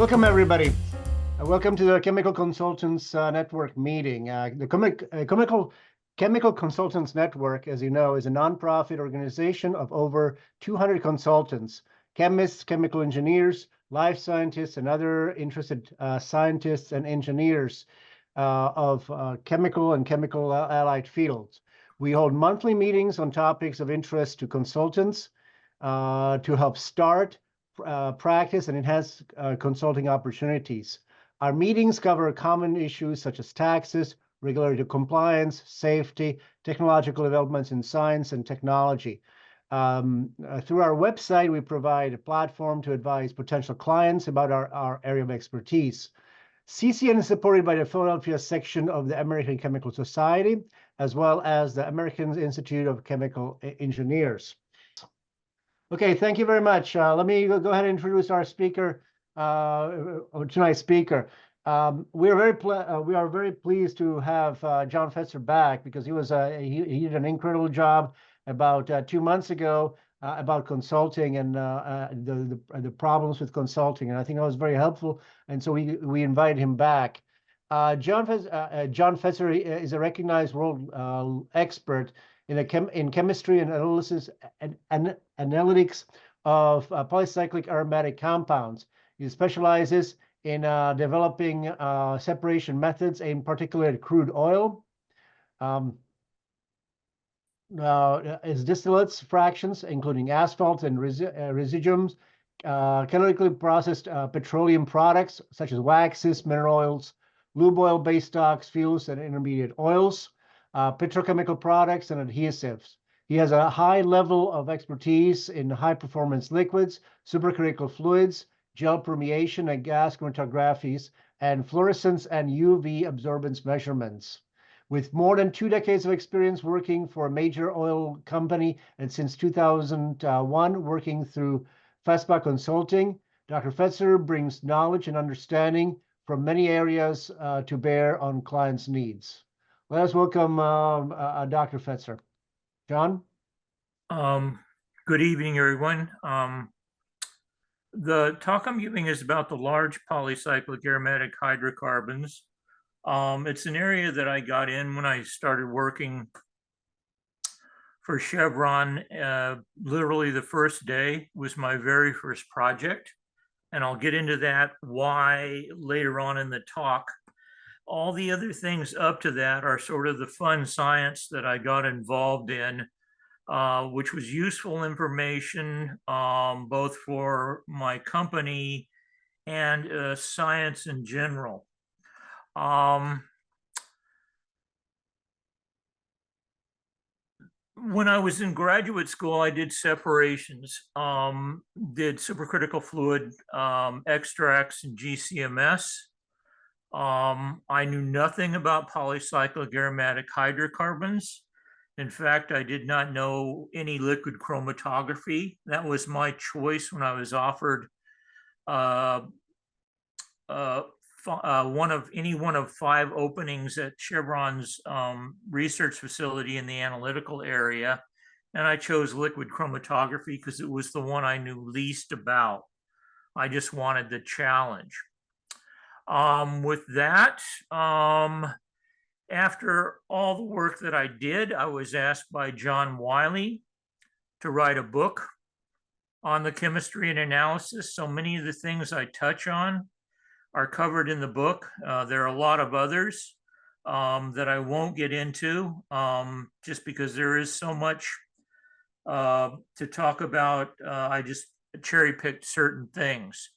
Welcome, everybody. Welcome to the Chemical Consultants Network meeting. The Chemical Consultants Network, as you know, is a nonprofit organization of over 200 consultants, chemists, chemical engineers, life scientists, and other interested scientists and engineers of chemical and chemical allied fields. We hold monthly meetings on topics of interest to consultants to help start, practice, and enhance consulting opportunities. Our meetings cover common issues such as taxes, regulatory compliance, safety, technological developments in science and technology. Through our website, we provide a platform to advise potential clients about our area of expertise. CCN is supported by the Philadelphia section of the American Chemical Society, as well as the American Institute of Chemical Engineers. Okay, thank you very much. Let me go ahead and introduce our speaker, tonight's speaker. We are very pleased to have John Fetzer back because he did an incredible job about 2 months ago about consulting and the problems with consulting, and I think that was very helpful. And so we invited him back. John Fetzer is a recognized world expert in chemistry and analysis and analytics of polycyclic aromatic compounds. He specializes in developing separation methods, in particular at crude oil, as distillates fractions, including asphalt and residuums, catalytically processed petroleum products such as waxes, mineral oils, lube oil, base stocks, fuels, and intermediate oils, petrochemical products, and adhesives. He has a high level of expertise in high-performance liquids, supercritical fluids, gel permeation and gas chromatographies, and fluorescence and UV absorbance measurements. With more than 2 decades of experience working for a major oil company and since 2001 working through Fetzpahs Consulting, Dr. Fetzer brings knowledge and understanding from many areas to bear on clients' needs. Let us welcome Dr. Fetzer. John? Good evening, everyone. The talk I'm giving is about the large polycyclic aromatic hydrocarbons. It's an area that I got in when I started working for Chevron. Literally the first day was my very first project, and I'll get into that why later on in the talk. All the other things up to that are sort of the fun science that I got involved in, which was useful information both for my company and science in general. When I was in graduate school, I did separations, did supercritical fluid extracts and GCMS. I knew nothing about polycyclic aromatic hydrocarbons. In fact, I did not know any liquid chromatography. That was my choice when I was offered any one of 5 openings at Chevron's research facility in the analytical area. And I chose liquid chromatography because it was the one I knew least about. I just wanted the challenge. With that, after all the work that I did, I was asked by John Wiley to write a book on the chemistry and analysis. So many of the things I touch on are covered in the book. There are a lot of others that I won't get into just because there is so much to talk about. I just cherry-picked certain things.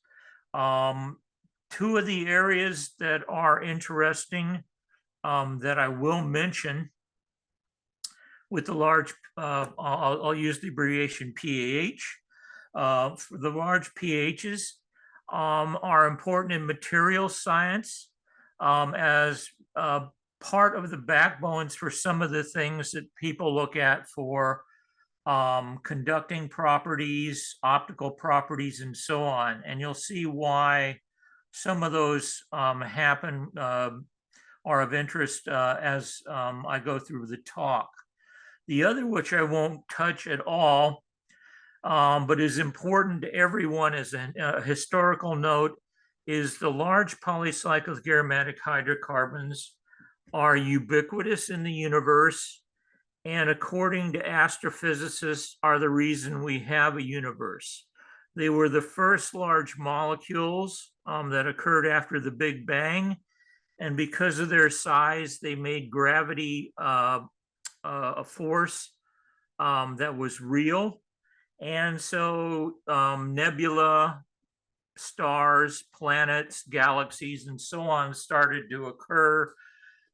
2 of the areas that are interesting that I will mention with the large, I'll use the abbreviation PAH. For the large pHs are important in material science as part of the backbones for some of the things that people look at for conducting properties, optical properties, and so on. And you'll see why some of those happen are of interest as I go through the talk. The other, which I won't touch at all, but is important to everyone as a historical note, is the large polycyclic aromatic hydrocarbons are ubiquitous in the universe, and according to astrophysicists, are the reason we have a universe. They were the first large molecules that occurred after the Big Bang, and because of their size, they made gravity a force that was real. And so nebula, stars, planets, galaxies, and so on started to occur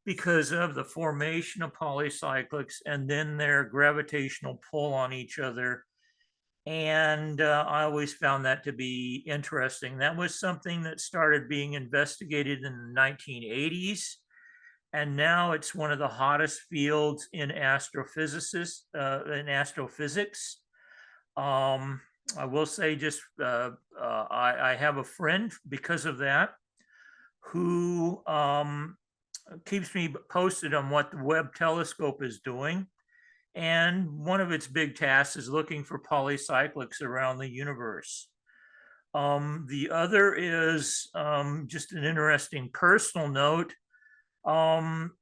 because of the formation of polycyclics and then their gravitational pull on each other. And I always found that to be interesting. That was something that started being investigated in the 1980s. And now it's one of the hottest fields in astrophysics. I will say just, I have a friend because of that who keeps me posted on what the Webb telescope is doing. And one of its big tasks is looking for polycyclics around the universe. The other is just an interesting personal note. Some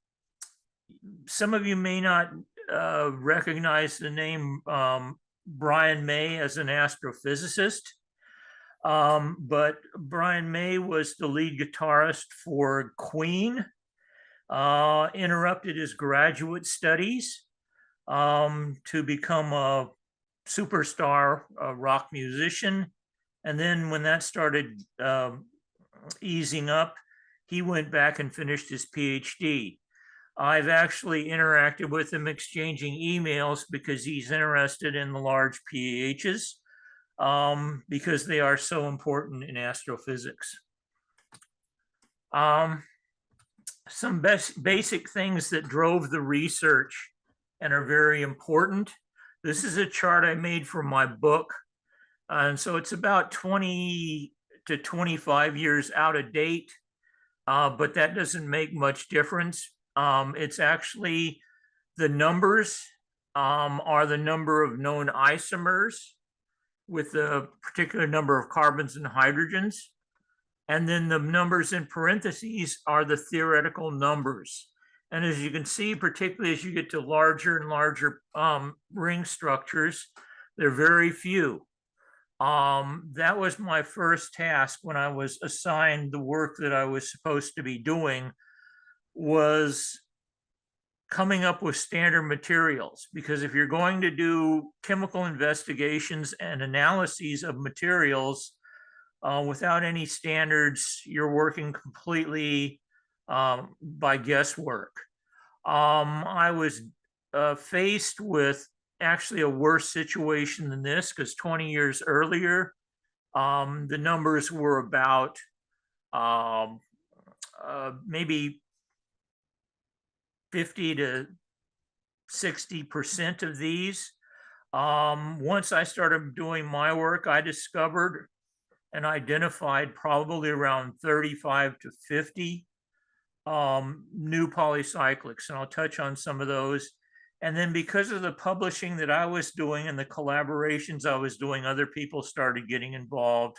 of you may not recognize the name Brian May as an astrophysicist, but Brian May was the lead guitarist for Queen, interrupted his graduate studies to become a superstar rock musician. And then when that started easing up, he went back and finished his PhD. I've actually interacted with him, exchanging emails, because he's interested in the large PAHs because they are so important in astrophysics. Some basic things that drove the research and are very important. This is a chart I made for my book. And so it's about 20 to 25 years out of date, but that doesn't make much difference. It's actually the numbers are the number of known isomers with a particular number of carbons and hydrogens. And then the numbers in parentheses are the theoretical numbers. And as you can see, particularly as you get to larger and larger ring structures, they're very few. That was my first task when I was assigned the work that I was supposed to be doing, was coming up with standard materials. Because if you're going to do chemical investigations and analyses of materials without any standards, you're working completely by guesswork. I was faced with actually a worse situation than this, because 20 years earlier, the numbers were about maybe 50 to 60% of these. Once I started doing my work, I discovered and identified probably around 35 to 50 new polycyclics, and I'll touch on some of those. And then because of the publishing that I was doing and the collaborations I was doing, other people started getting involved.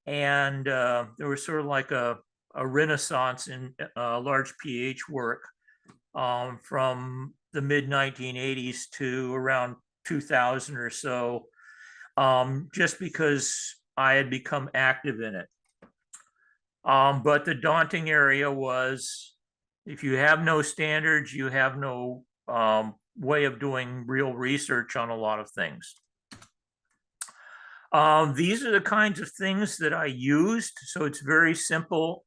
And there was sort of like a renaissance in large pH work from the mid 1980s to around 2000 or so, just because I had become active in it. But the daunting area was, if you have no standards, you have no way of doing real research on a lot of things. These are the kinds of things that I used. So it's very simple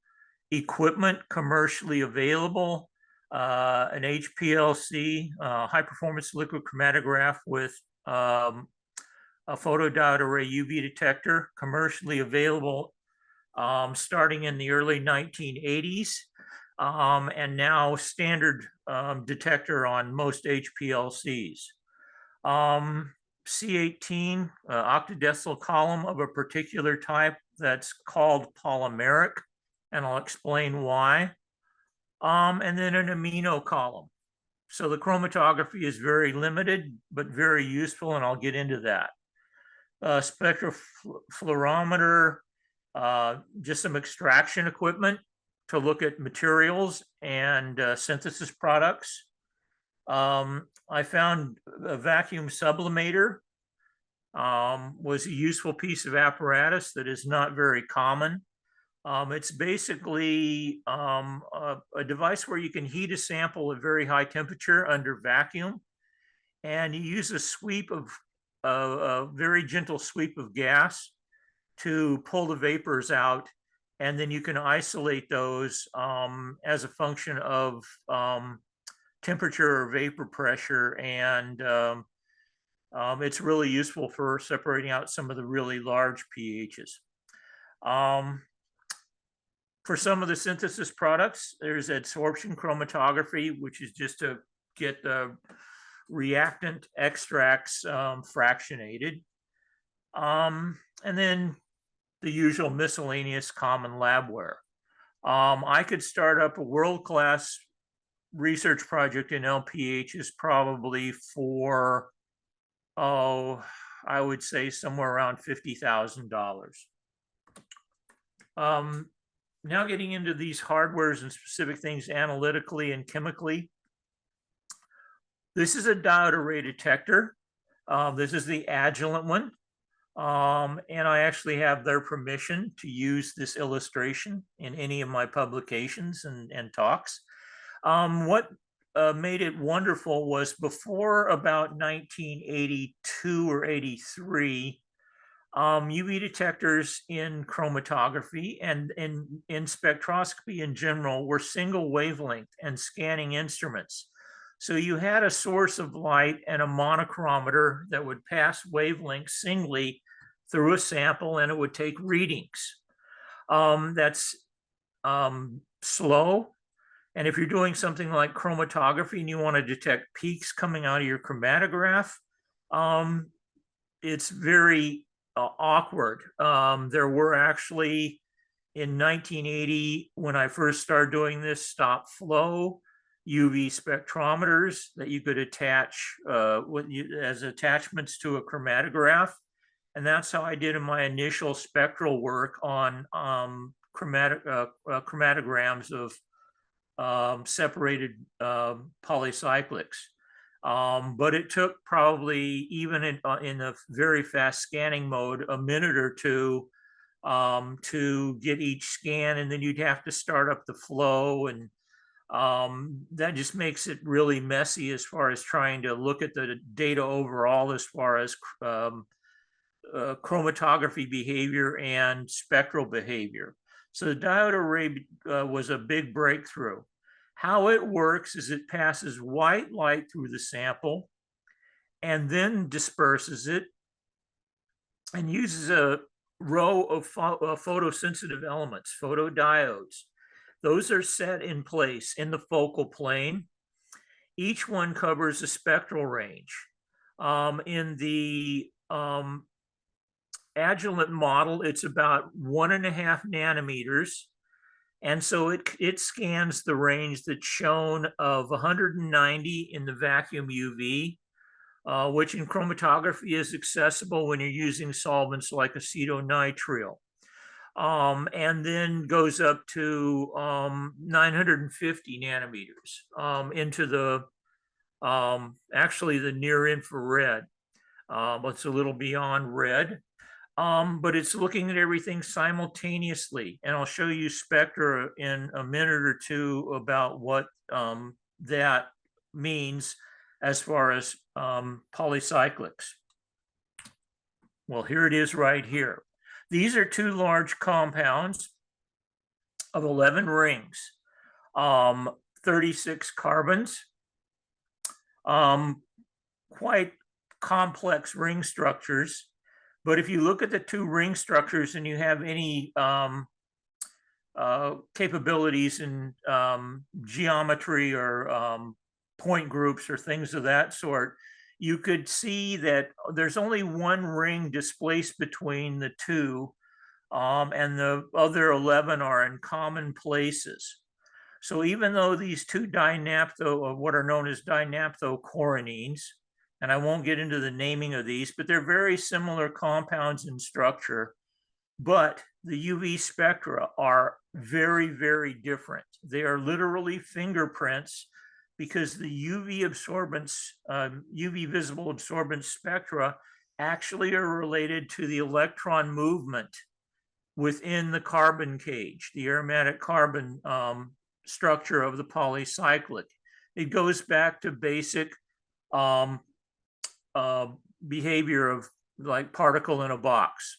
equipment, commercially available. An HPLC, high performance liquid chromatograph with a photodiode array UV detector, commercially available starting in the early 1980s, and now standard detector on most HPLCs. C18, octadecyl column of a particular type that's called polymeric, and I'll explain why. And then an amino column. So the chromatography is very limited, but very useful, and I'll get into that. Spectrophlorometer, just some extraction equipment to look at materials and synthesis products. I found a vacuum sublimator was a useful piece of apparatus that is not very common. It's basically a device where you can heat a sample at very high temperature under vacuum, and you use a sweep of a very gentle sweep of gas to pull the vapors out, and then you can isolate those as a function of temperature or vapor pressure, and it's really useful for separating out some of the really large pHs. For some of the synthesis products, there's adsorption chromatography, which is just to get the reactant extracts fractionated. And then the usual miscellaneous common labware. I could start up a world-class research project in LPHs probably for, I would say somewhere around $50,000. Now getting into these hardwares and specific things analytically and chemically. This is a diode array detector. This is the Agilent one. And I actually have their permission to use this illustration in any of my publications and talks. What made it wonderful was before about 1982 or 83, UV detectors in chromatography and in spectroscopy in general were single wavelength and scanning instruments. So you had a source of light and a monochromator that would pass wavelengths singly through a sample, and it would take readings. That's slow. And if you're doing something like chromatography and you want to detect peaks coming out of your chromatograph, it's very awkward. There were actually, in 1980, when I first started doing this, stop flow UV spectrometers that you could attach as attachments to a chromatograph. And that's how I did in my initial spectral work on chromatograms of separated polycyclics. But it took probably, even in the very fast scanning mode, a minute or two to get each scan, and then you'd have to start up the flow, and that just makes it really messy as far as trying to look at the data overall as far as chromatography behavior and spectral behavior. So the diode array was a big breakthrough. How it works is it passes white light through the sample and then disperses it and uses a row of photosensitive elements, photodiodes. Those are set in place in the focal plane. Each one covers a spectral range. In the Agilent model, it's about 1.5 nanometers. And so it scans the range that's shown of 190 in the vacuum UV, which in chromatography is accessible when you're using solvents like acetonitrile. And then goes up to 950 nanometers into the, actually the near infrared. It's a little beyond red. But it's looking at everything simultaneously. And I'll show you spectra in a minute or two about what that means as far as polycyclics. Well, here it is right here. These are two large compounds of 11 rings, 36 carbons, quite complex ring structures. But if you look at the two ring structures and you have any capabilities in geometry or point groups or things of that sort, you could see that there's only one ring displaced between the two, and the other 11 are in common places. So even though these two dinaphtho, or what are known as dinaphthocoronines, and I won't get into the naming of these, but they're very similar compounds in structure. but the UV spectra are very, very different. They are literally fingerprints because the UV absorbance, UV visible absorbance spectra actually are related to the electron movement within the carbon cage, the aromatic carbon structure of the polycyclic. It goes back to basic behavior of like particle in a box.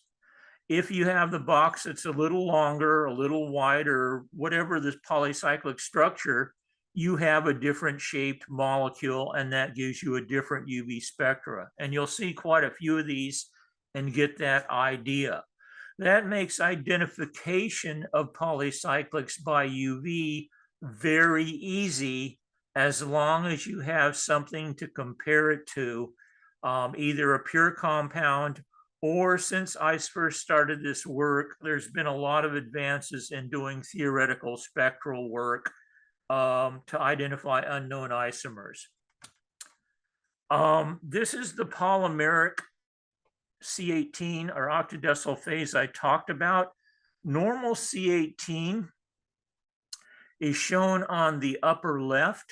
If you have the box that's a little longer, a little wider, whatever this polycyclic structure, you have a different shaped molecule, and that gives you a different UV spectra. And you'll see quite a few of these and get that idea. That makes identification of polycyclics by UV very easy, as long as you have something to compare it to, either a pure compound, or since I first started this work, there's been a lot of advances in doing theoretical spectral work to identify unknown isomers. This is the polymeric C18 or octadecyl phase I talked about. Normal C18 is shown on the upper left.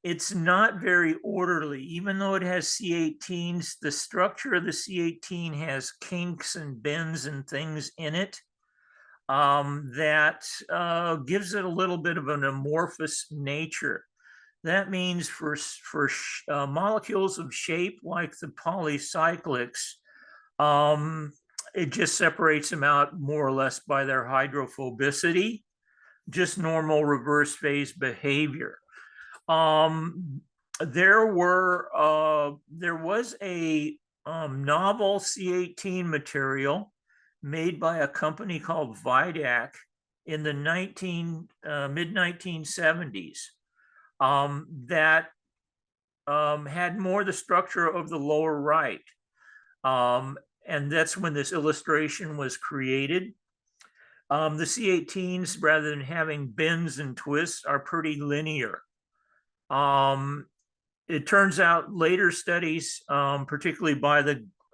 It's not very orderly. Even though it has C18s, the structure of the C18 has kinks and bends and things in it that gives it a little bit of an amorphous nature. That means for molecules of shape like the polycyclics, it just separates them out more or less by their hydrophobicity, just normal reverse phase behavior. There was a novel C18 material made by a company called Vidac in the mid-1970s that had more the structure of the lower right. And that's when this illustration was created. The C18s, rather than having bends and twists, are pretty linear. It turns out later studies, particularly by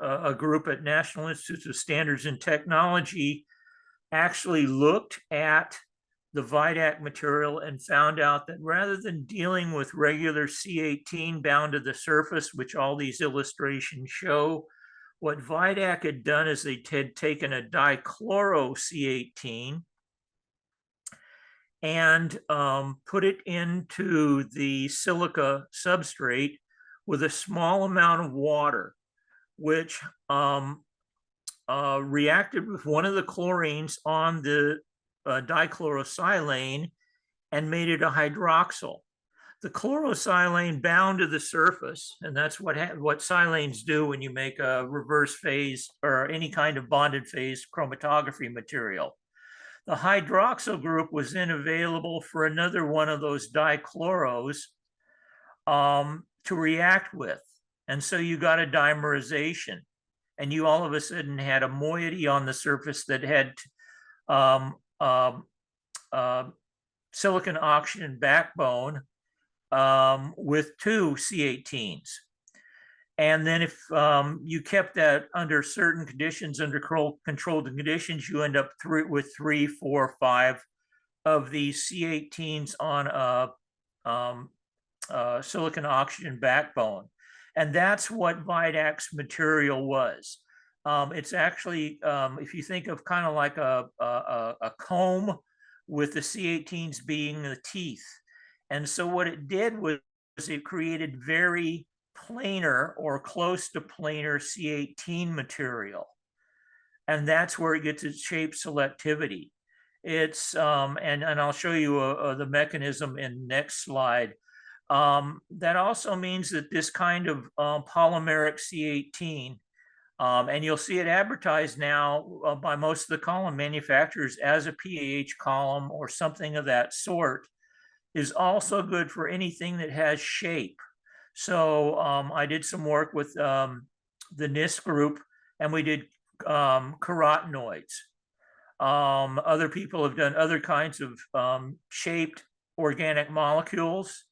a group at National Institutes of Standards and Technology, actually looked at the Vidac material and found out that rather than dealing with regular C18 bound to the surface, which all these illustrations show, what Vidac had done is they had taken a dichloro C18 and put it into the silica substrate with a small amount of water, which reacted with one of the chlorines on the dichlorosilane and made it a hydroxyl. The chlorosilane bound to the surface, and that's what silanes do when you make a reverse phase or any kind of bonded phase chromatography material. The hydroxyl group was then available for another one of those dichloros to react with. And so you got a dimerization, and you all of a sudden had a moiety on the surface that had silicon oxygen backbone with two C18s. And then if you kept that under certain conditions, under controlled conditions, you end up with 3, 4, 5 of these C18s on a silicon oxygen backbone. And that's what Vidac's material was. It's actually, if you think of kind of like a comb with the C18s being the teeth. And so what it did was it created very planar or close to planar C18 material. And that's where it gets its shape selectivity. It's, and I'll show you the mechanism in next slide. That also means that this kind of polymeric C18, and you'll see it advertised now by most of the column manufacturers as a PAH column or something of that sort, is also good for anything that has shape. So I did some work with the NIST group, and we did carotenoids. Other people have done other kinds of shaped organic molecules,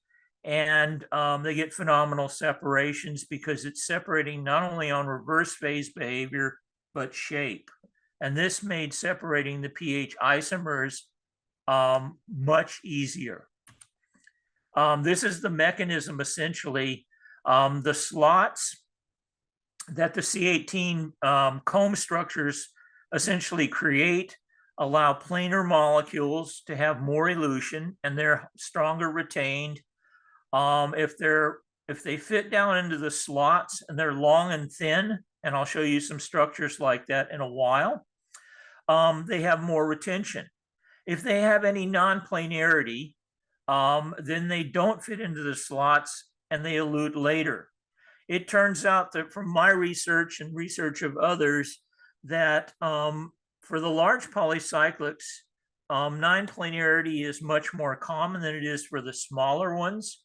and they get phenomenal separations because it's separating not only on reverse phase behavior, but shape. And this made separating the pH isomers much easier. This is the mechanism, essentially. The slots that the C18 comb structures essentially create allow planar molecules to have more elution, and they're stronger retained. If they fit down into the slots and they're long and thin, and I'll show you some structures like that in a while, they have more retention. If they have any non-planarity, then they don't fit into the slots and they elute later. It turns out that from my research and research of others that for the large polycyclics, non-planarity is much more common than it is for the smaller ones.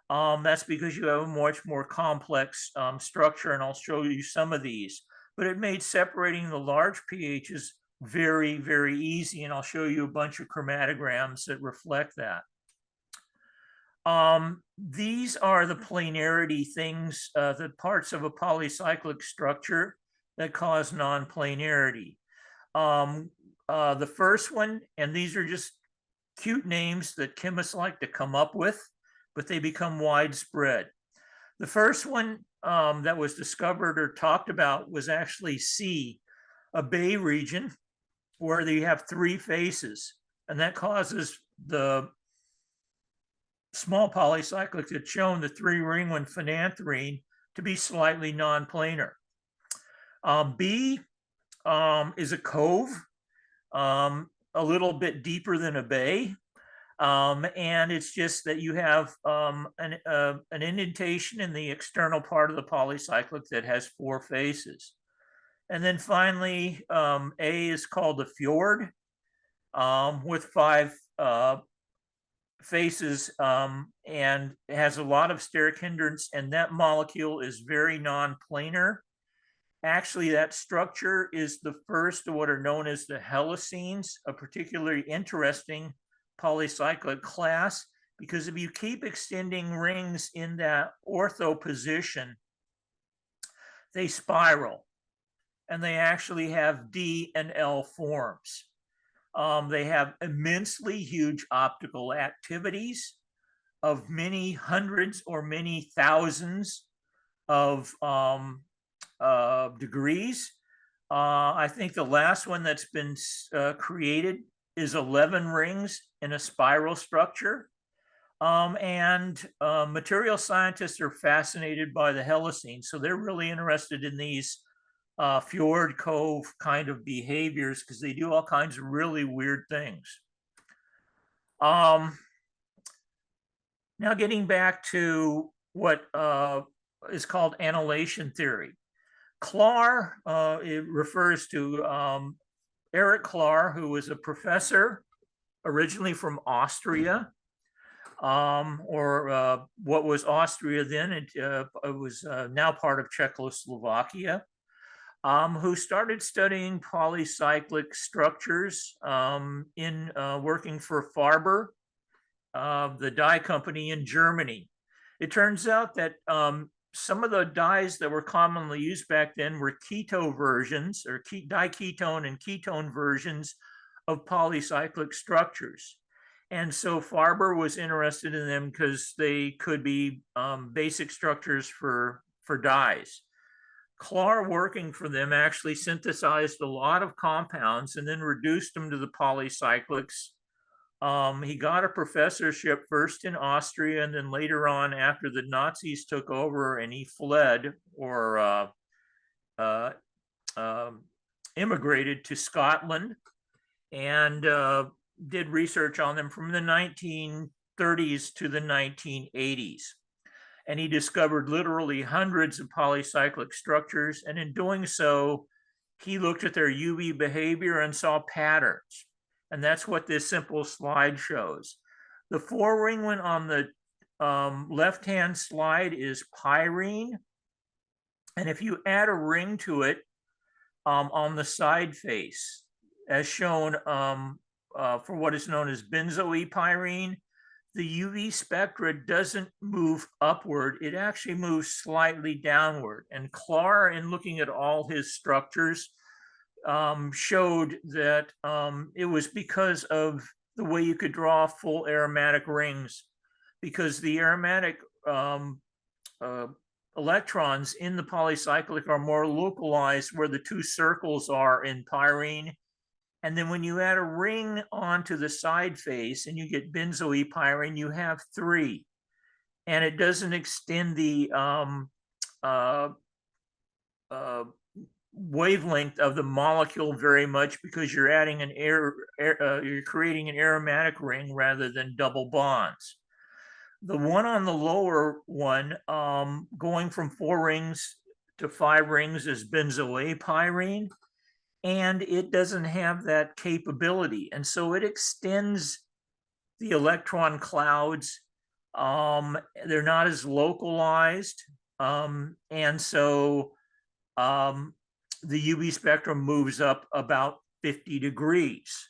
That's because you have a much more complex structure, and I'll show you some of these. But it made separating the large pHs very, very easy, and I'll show you a bunch of chromatograms that reflect that. These are the planarity things, the parts of a polycyclic structure that cause non-planarity. The first one, and these are just cute names that chemists like to come up with, but they become widespread. The first one that was discovered or talked about was actually C, a bay region where you have three faces, and that causes the small polycyclic that's shown, the 3-ring one phenanthrene, to be slightly non-planar. B is a cove, a little bit deeper than a bay. And it's just that you have an indentation in the external part of the polycyclic that has 4 faces. And then finally, A is called a fjord with 5 faces, and has a lot of steric hindrance, and that molecule is very non-planar. Actually, that structure is the first of what are known as the helicenes, a particularly interesting polycyclic class, because if you keep extending rings in that ortho position, they spiral, and they actually have D and L forms. They have immensely huge optical activities of many hundreds or many thousands of degrees. I think the last one that's been created is 11 rings in a spiral structure. Material scientists are fascinated by the helicenes, so they're really interested in these fjord cove kind of behaviors because they do all kinds of really weird things. Now getting back to what is called annihilation theory. Klar, it refers to Eric Klar, who was a professor originally from Austria, or what was Austria then. It was now part of Czechoslovakia, who started studying polycyclic structures in working for Farber, the dye company in Germany. It turns out that some of the dyes that were commonly used back then were keto versions, or diketone and ketone versions of polycyclic structures. And so Farber was interested in them because they could be basic structures for dyes. Klar, working for them, actually synthesized a lot of compounds and then reduced them to the polycyclics. He got a professorship first in Austria, and then later on, after the Nazis took over and he fled or immigrated to Scotland, and did research on them from the 1930s to the 1980s. And he discovered literally hundreds of polycyclic structures. And in doing so, he looked at their UV behavior and saw patterns. And that's what this simple slide shows. The 4-ring one on the left-hand slide is pyrene. And if you add a ring to it on the side face, as shown for what is known as benzoepyrene, the UV spectra doesn't move upward. It actually moves slightly downward. And Klar, in looking at all his structures, showed that it was because of the way you could draw full aromatic rings, because the aromatic electrons in the polycyclic are more localized where the two circles are in pyrene. And then when you add a ring onto the side face and you get benzoepyrene, you have 3. And it doesn't extend the wavelength of the molecule very much, because you're adding an you're creating an aromatic ring rather than double bonds. The one on the lower one, going from 4 rings to 5 rings, is benzoepyrene, and it doesn't have that capability. And so it extends the electron clouds. They're not as localized. And so the UV spectrum moves up about 50 degrees.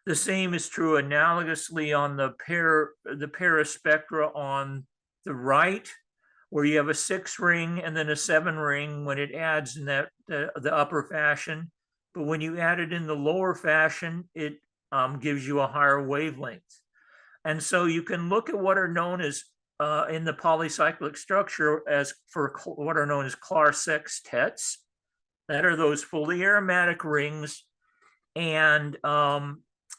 The same is true analogously on the paraspectra on the right, where you have a 6 ring and then a 7 ring when it adds in that the upper fashion. But when you add it in the lower fashion, it gives you a higher wavelength. And so you can look at what are known as in the polycyclic structure as for what are known as Clar sextets. That are those fully aromatic rings. And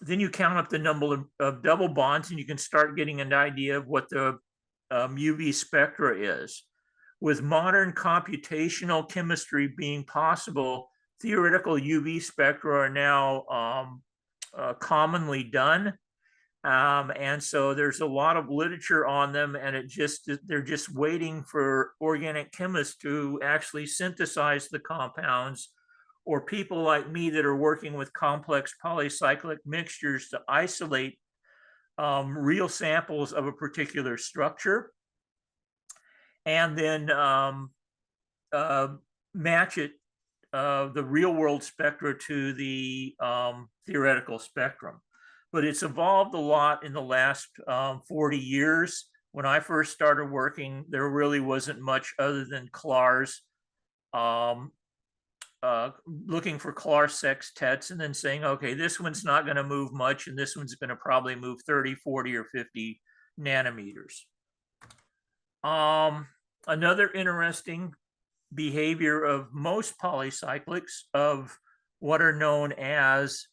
then you count up the number of double bonds, and you can start getting an idea of what the UV spectra is. With modern computational chemistry being possible, theoretical UV spectra are now commonly done. And so there's a lot of literature on them, and they're just waiting for organic chemists to actually synthesize the compounds, or people like me that are working with complex polycyclic mixtures to isolate real samples of a particular structure, and then match it, the real world spectra, to the theoretical spectrum. But it's evolved a lot in the last 40 years. When I first started working, there really wasn't much other than Clar's, looking for Clar sextets and then saying, okay, this one's not going to move much, and this one's going to probably move 30, 40, or 50 nanometers. Another interesting behavior of most polycyclics, of what are known as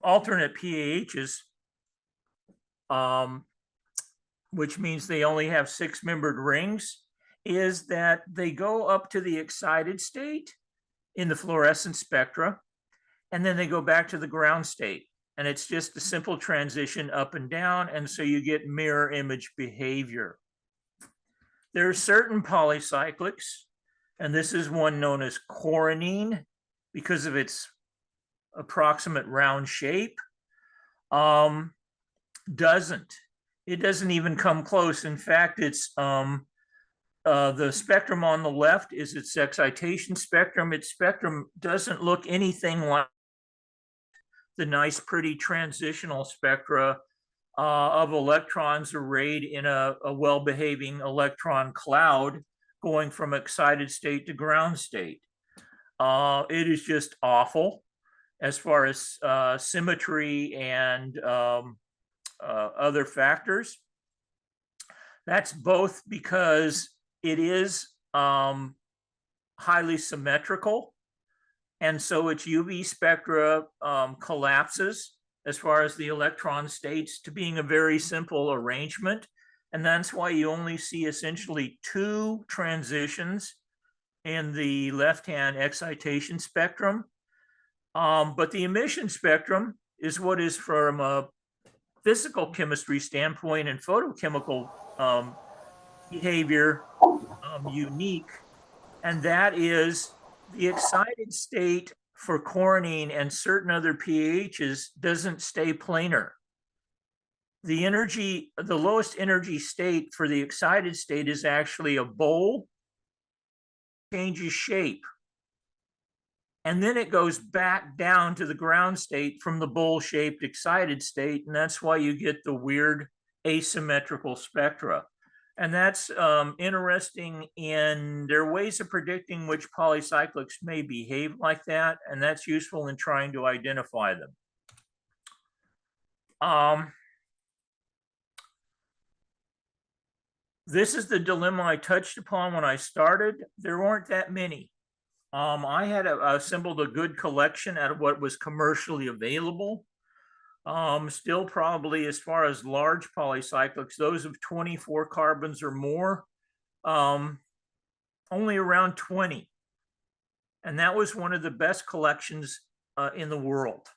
alternate PAHs, which means they only have 6-membered rings, is that they go up to the excited state in the fluorescent spectra, and then they go back to the ground state. And it's just a simple transition up and down, and so you get mirror image behavior. There are certain polycyclics, and this is one known as coronine because of its approximate round shape. It doesn't even come close. In fact, it's the spectrum on the left is its excitation spectrum. Its spectrum doesn't look anything like the nice, pretty transitional spectra of electrons arrayed in a well-behaving electron cloud going from excited state to ground state. It is just awful as far as symmetry and other factors. That's both because it is highly symmetrical, and so its UV spectra collapses as far as the electron states to being a very simple arrangement. And that's why you only see essentially 2 transitions in the left-hand excitation spectrum. But the emission spectrum is what is, from a physical chemistry standpoint and photochemical behavior, unique. And that is the excited state for coronine and certain other PAHs doesn't stay planar. The lowest energy state for the excited state is actually a bowl, changes shape. And then it goes back down to the ground state from the bowl-shaped excited state. And that's why you get the weird asymmetrical spectra. And that's interesting in there are ways of predicting which polycyclics may behave like that, and that's useful in trying to identify them. This is the dilemma I touched upon when I started. There weren't that many. I had assembled a good collection out of what was commercially available. Still probably as far as large polycyclics, those of 24 carbons or more, only around 20. And that was one of the best collections in the world.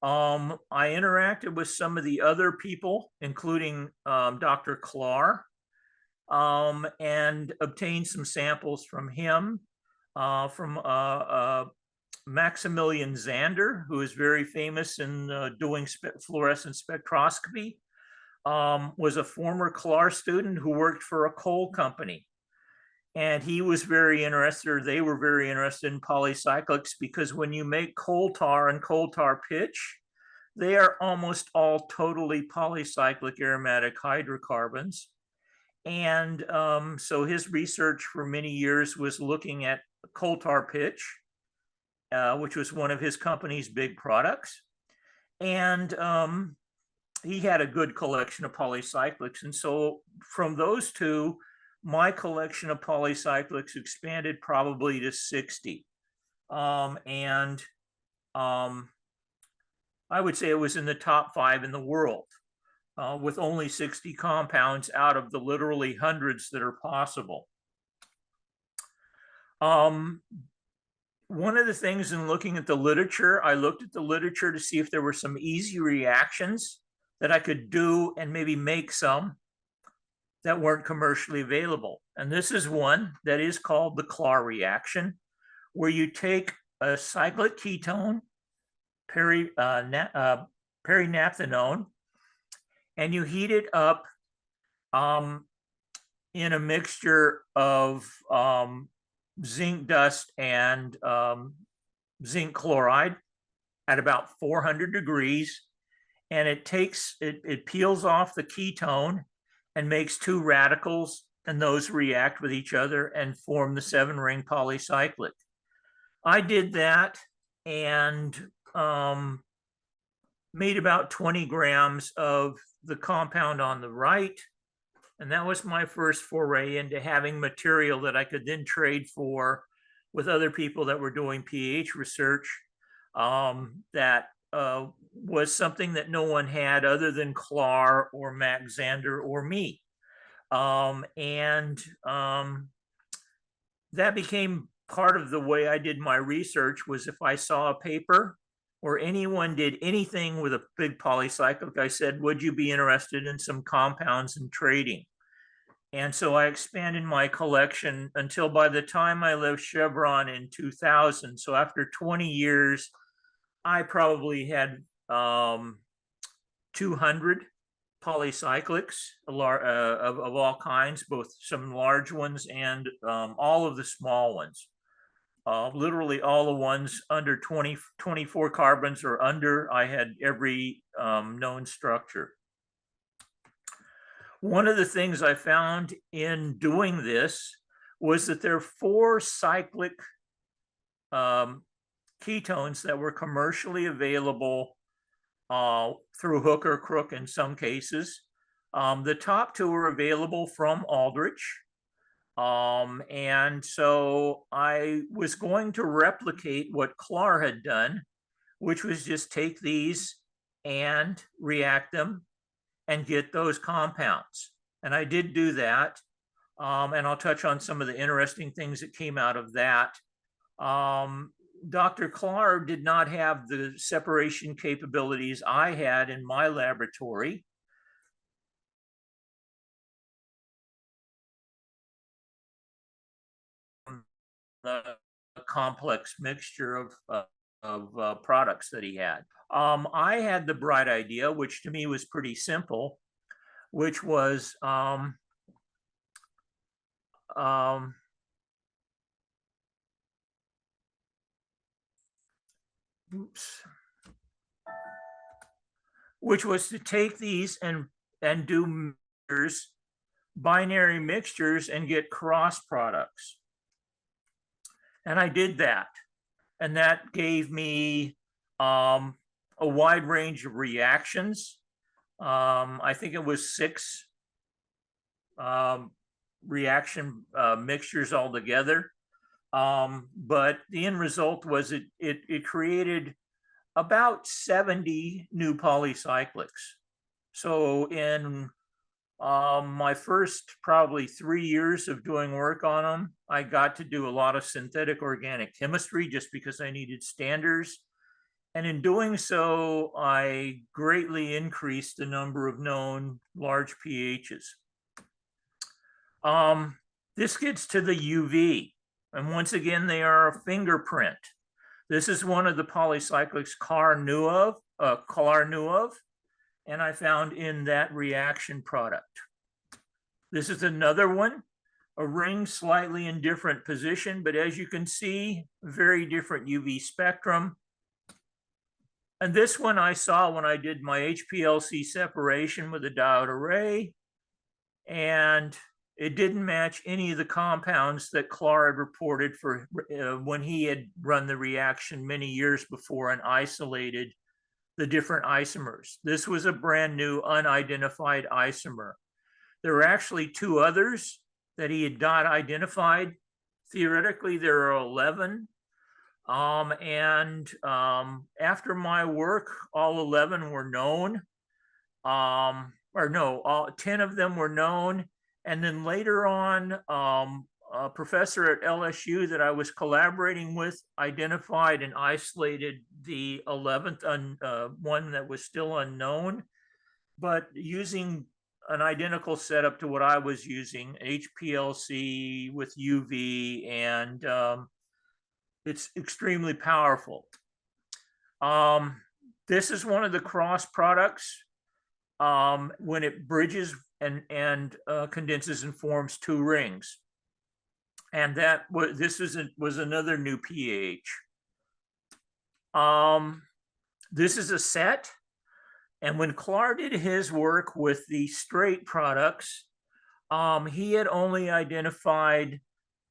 I interacted with some of the other people, including Dr. Klar, and obtained some samples from him, from Maximilian Zander, who is very famous in doing fluorescent spectroscopy, was a former Klar student who worked for a coal company. And he was very interested, or they were very interested in polycyclics, because when you make coal tar and coal tar pitch, they are almost all totally polycyclic aromatic hydrocarbons. And so his research for many years was looking at coal tar pitch, which was one of his company's big products. And he had a good collection of polycyclics. And so from those two, my collection of polycyclics expanded probably to 60. I would say it was in the top 5 in the world, with only 60 compounds out of the literally hundreds that are possible. One of the things in looking at the literature, I looked at the literature to see if there were some easy reactions that I could do and maybe make some that weren't commercially available. And this is one that is called the Klar reaction, where you take a cyclic ketone, perinapthenone, and you heat it up in a mixture of zinc dust and zinc chloride at about 400 degrees. And it peels off the ketone and makes 2 radicals, and those react with each other and form the 7-ring polycyclic. I did that and made about 20 grams of the compound on the right. And that was my first foray into having material that I could then trade for with other people that were doing pH research. That was something that no one had other than Klar or Max Zander or me. That became part of the way I did my research, was if I saw a paper or anyone did anything with a big polycyclic, I said, would you be interested in some compounds and trading? And so I expanded my collection until by the time I left Chevron in 2000, so after 20 years, I probably had 200 polycyclics of all kinds, both some large ones and all of the small ones. Literally all the ones under 24 carbons or under, I had every known structure. One of the things I found in doing this was that there are 4 cyclic ketones that were commercially available through hook or crook in some cases. The top 2 were available from Aldrich. And so I was going to replicate what Klar had done, which was just take these and react them and get those compounds. And I did do that. And I'll touch on some of the interesting things that came out of that. Dr. Klar did not have the separation capabilities I had in my laboratory. A complex mixture of products that he had. I had the bright idea, which to me was pretty simple, which was which was to take these and and do mixtures, binary mixtures, and get cross products. And I did that. And that gave me a wide range of reactions. I think it was 6 reaction mixtures altogether. But the end result was it created about 70 new polycyclics. So in my first probably 3 years of doing work on them, I got to do a lot of synthetic organic chemistry just because I needed standards. And in doing so, I greatly increased the number of known large pHs. This gets to the UV. And once again, they are a fingerprint. This is one of the polycyclics Clark knew of, and I found in that reaction product. This is another one, a ring slightly in different position, but as you can see, very different UV spectrum. And this one I saw when I did my HPLC separation with a diode array, and it didn't match any of the compounds that Clark had reported for when he had run the reaction many years before and isolated the different isomers. This was a brand new unidentified isomer. There were actually 2 others that he had not identified. Theoretically, there are 11. After my work, all 11 were known. All 10 of them were known. And then later on, a professor at LSU that I was collaborating with identified and isolated the 11th one that was still unknown, but using an identical setup to what I was using, HPLC with UV, and it's extremely powerful. This is one of the cross products when it bridges and condenses and forms 2 rings. And that was another new pH. This is a set. And when Clark did his work with the straight products, he had only identified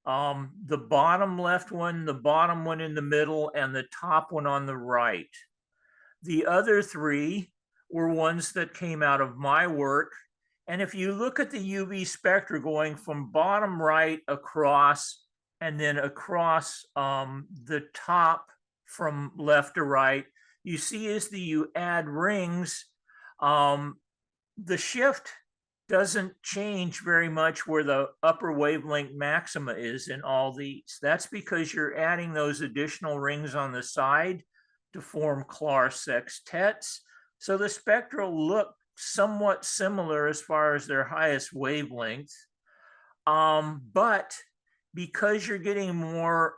the bottom left one, the bottom one in the middle, and the top one on the right. The other 3 were ones that came out of my work. And if you look at the UV spectra going from bottom right across and then across the top from left to right, you see as you add rings, the shift doesn't change very much where the upper wavelength maxima is in all these. That's because you're adding those additional rings on the side to form Clark sextets. So the spectra look somewhat similar as far as their highest wavelength. But because you're getting more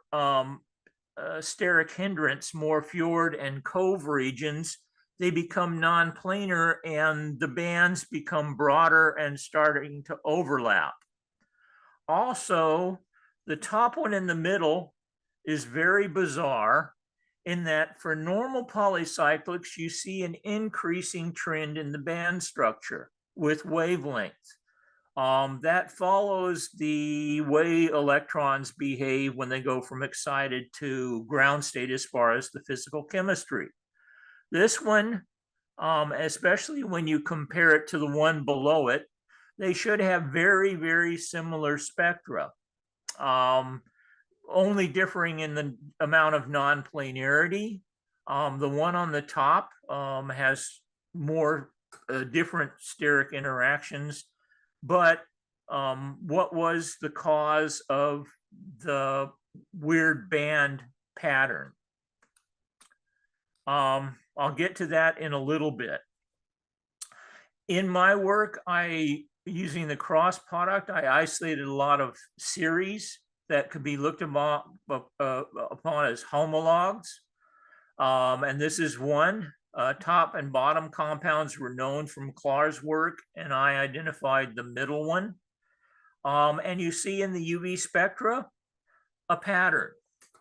steric hindrance, more fjord and cove regions, they become non-planar and the bands become broader and starting to overlap. Also, the top one in the middle is very bizarre in that for normal polycyclics, you see an increasing trend in the band structure with wavelength. That follows the way electrons behave when they go from excited to ground state as far as the physical chemistry. This one, especially when you compare it to the one below it, they should have very, very similar spectra, only differing in the amount of non-planarity. The one on the top has more different steric interactions, but what was the cause of the weird band pattern? I'll get to that in a little bit. In my work, using the cross product, I isolated a lot of series that could be looked upon as homologs. And this is one. Top and bottom compounds were known from Clark's work, and I identified the middle one. And you see in the UV spectra a pattern.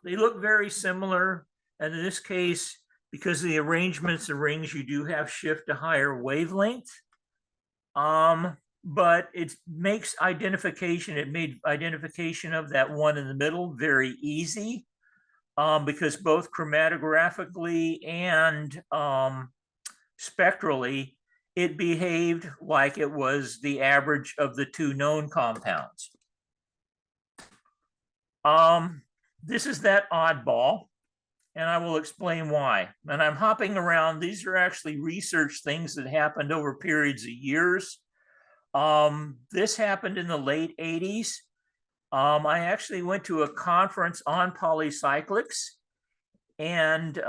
They look very similar, and in this case, because of the arrangements of rings, you do have shift to higher wavelength. But it makes identification, it made identification of that one in the middle very easy, because both chromatographically and spectrally, it behaved like it was the average of the two known compounds. This is that oddball, and I will explain why. And I'm hopping around. These are actually research things that happened over periods of years. This happened in the late 80s. I actually went to a conference on polycyclics and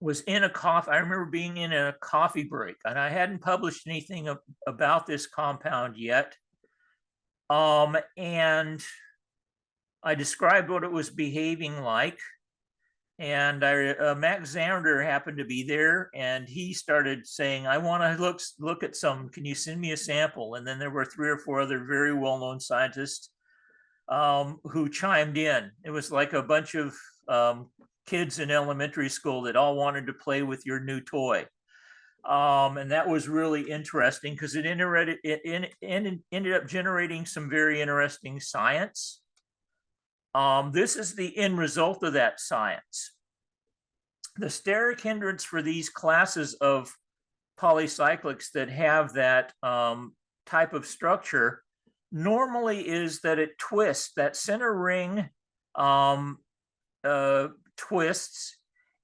was in a coffee. I remember being in a coffee break, and I hadn't published anything about this compound yet. And I described what it was behaving like. And Max Zander happened to be there, and he started saying, I want to look at some, can you send me a sample? And then there were 3 or 4 other very well-known scientists who chimed in. It was like a bunch of kids in elementary school that all wanted to play with your new toy. And that was really interesting because it ended up generating some very interesting science. This is the end result of that science. The steric hindrance for these classes of polycyclics that have that type of structure normally is that it twists, that center ring twists,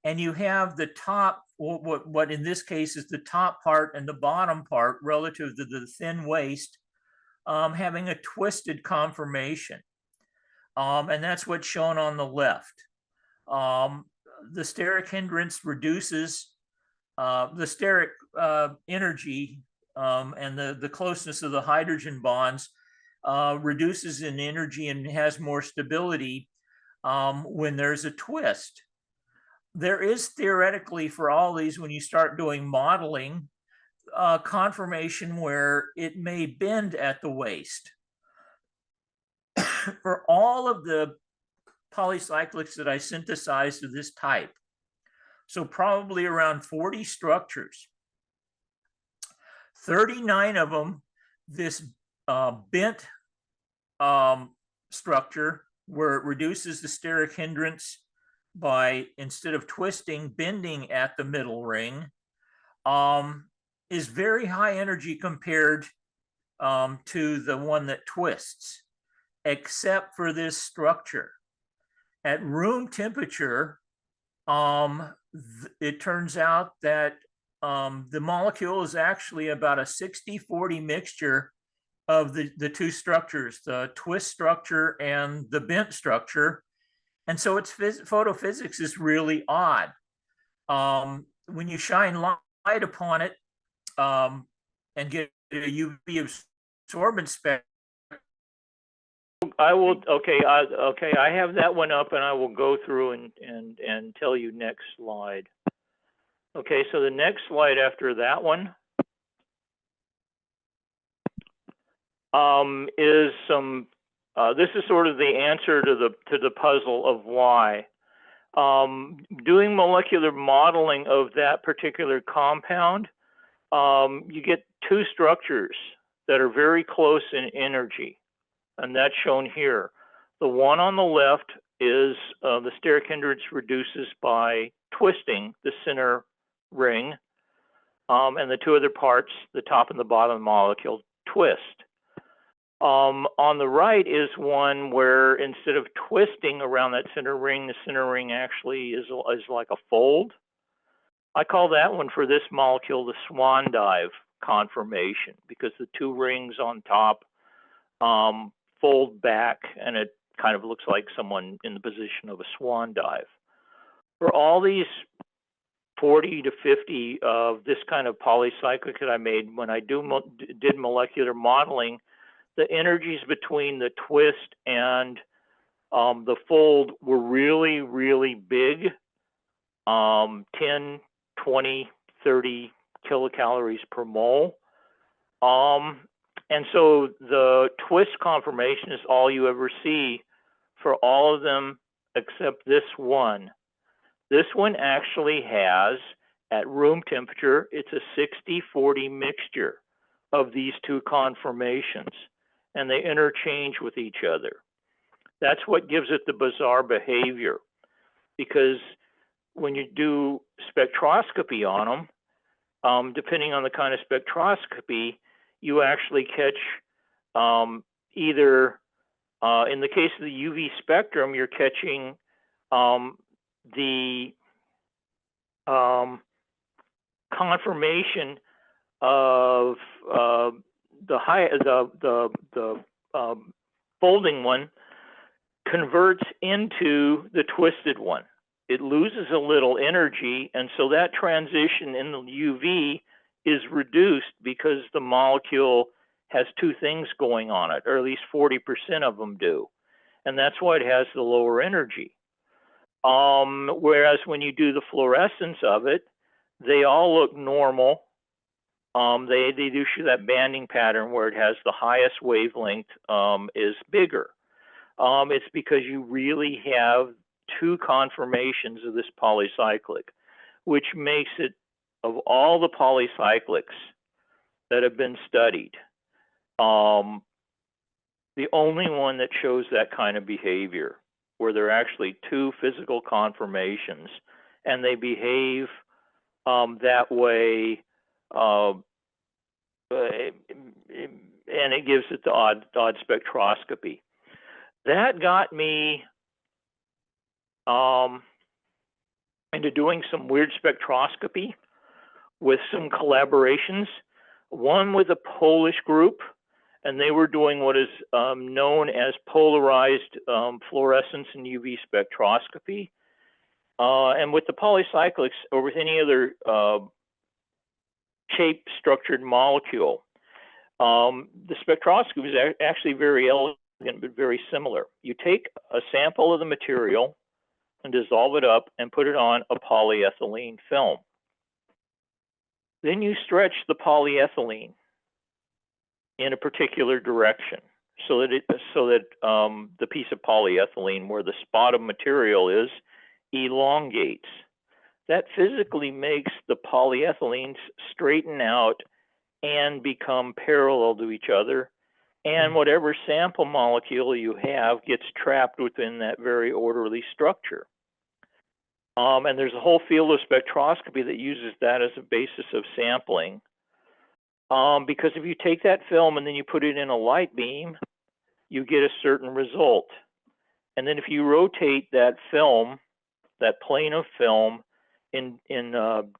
and you have the top, what in this case is the top part and the bottom part relative to the thin waist, having a twisted conformation. And that's what's shown on the left. The steric hindrance reduces the steric energy and the closeness of the hydrogen bonds reduces in energy and has more stability when there's a twist. There is theoretically for all these, when you start doing modeling, conformation where it may bend at the waist. For all of the polycyclics that I synthesized of this type, so probably around 40 structures, 39 of them, this bent structure where it reduces the steric hindrance by, instead of twisting, bending at the middle ring, is very high energy compared to the one that twists, except for this structure. At room temperature, it turns out that the molecule is actually about a 60-40 mixture of the two structures, the twist structure and the bent structure. And so its photophysics is really odd. When you shine light upon it and get a UV absorbance spectrum, I will, okay, I have that one up and I will go through and tell you next slide. Okay, so the next slide after that one is some, this is sort of the answer to the puzzle of why. Doing molecular modeling of that particular compound, you get 2 structures that are very close in energy. And that's shown here. The one on the left is the steric hindrance reduces by twisting the center ring, and the 2 other parts, the top and the bottom of the molecule, twist. On the right is one where instead of twisting around that center ring, the center ring actually is like a fold. I call that one for this molecule the swan dive conformation, because the 2 rings on top fold back and it kind of looks like someone in the position of a swan dive. For all these 40 to 50 of this kind of polycyclic that I made, when I did molecular modeling, the energies between the twist and the fold were really, really big, 10, 20, 30 kilocalories per mole. And so the twist conformation is all you ever see for all of them except this one. This one actually has At room temperature, it's a 60-40 mixture of these two conformations, and they interchange with each other. That's what gives it the bizarre behavior, because when you do spectroscopy on them, depending on the kind of spectroscopy, you actually catch either, in the case of the UV spectrum, you're catching the conformation of the folding one converts into the twisted one. It loses a little energy, and so that transition in the UV is reduced because the molecule has two things going on it, or at least 40% of them do. And that's why it has the lower energy. Whereas when you do the fluorescence of it, they all look normal. They do show that banding pattern where it has the highest wavelength is bigger. It's because you really have two conformations of this polycyclic, which makes it, of all the polycyclics that have been studied, the only one that shows that kind of behavior, where there are actually two physical conformations and they behave that way, and it gives it the odd spectroscopy. That got me into doing some weird spectroscopy with some collaborations, one with a Polish group, and they were doing what is known as polarized fluorescence and UV spectroscopy. And with the polycyclics, or with any other shape-structured molecule, the spectroscopy is actually very elegant, but very similar. You take a sample of the material and dissolve it up and put it on a polyethylene film. Then you stretch the polyethylene in a particular direction so that the piece of polyethylene where the spot of material is elongates. That physically makes the polyethylenes straighten out and become parallel to each other, and whatever sample molecule you have gets trapped within that very orderly structure. And there's a whole field of spectroscopy that uses that as a basis of sampling. Because if you take that film and then you put it in a light beam, you get a certain result. And then if you rotate that film, that plane of film, in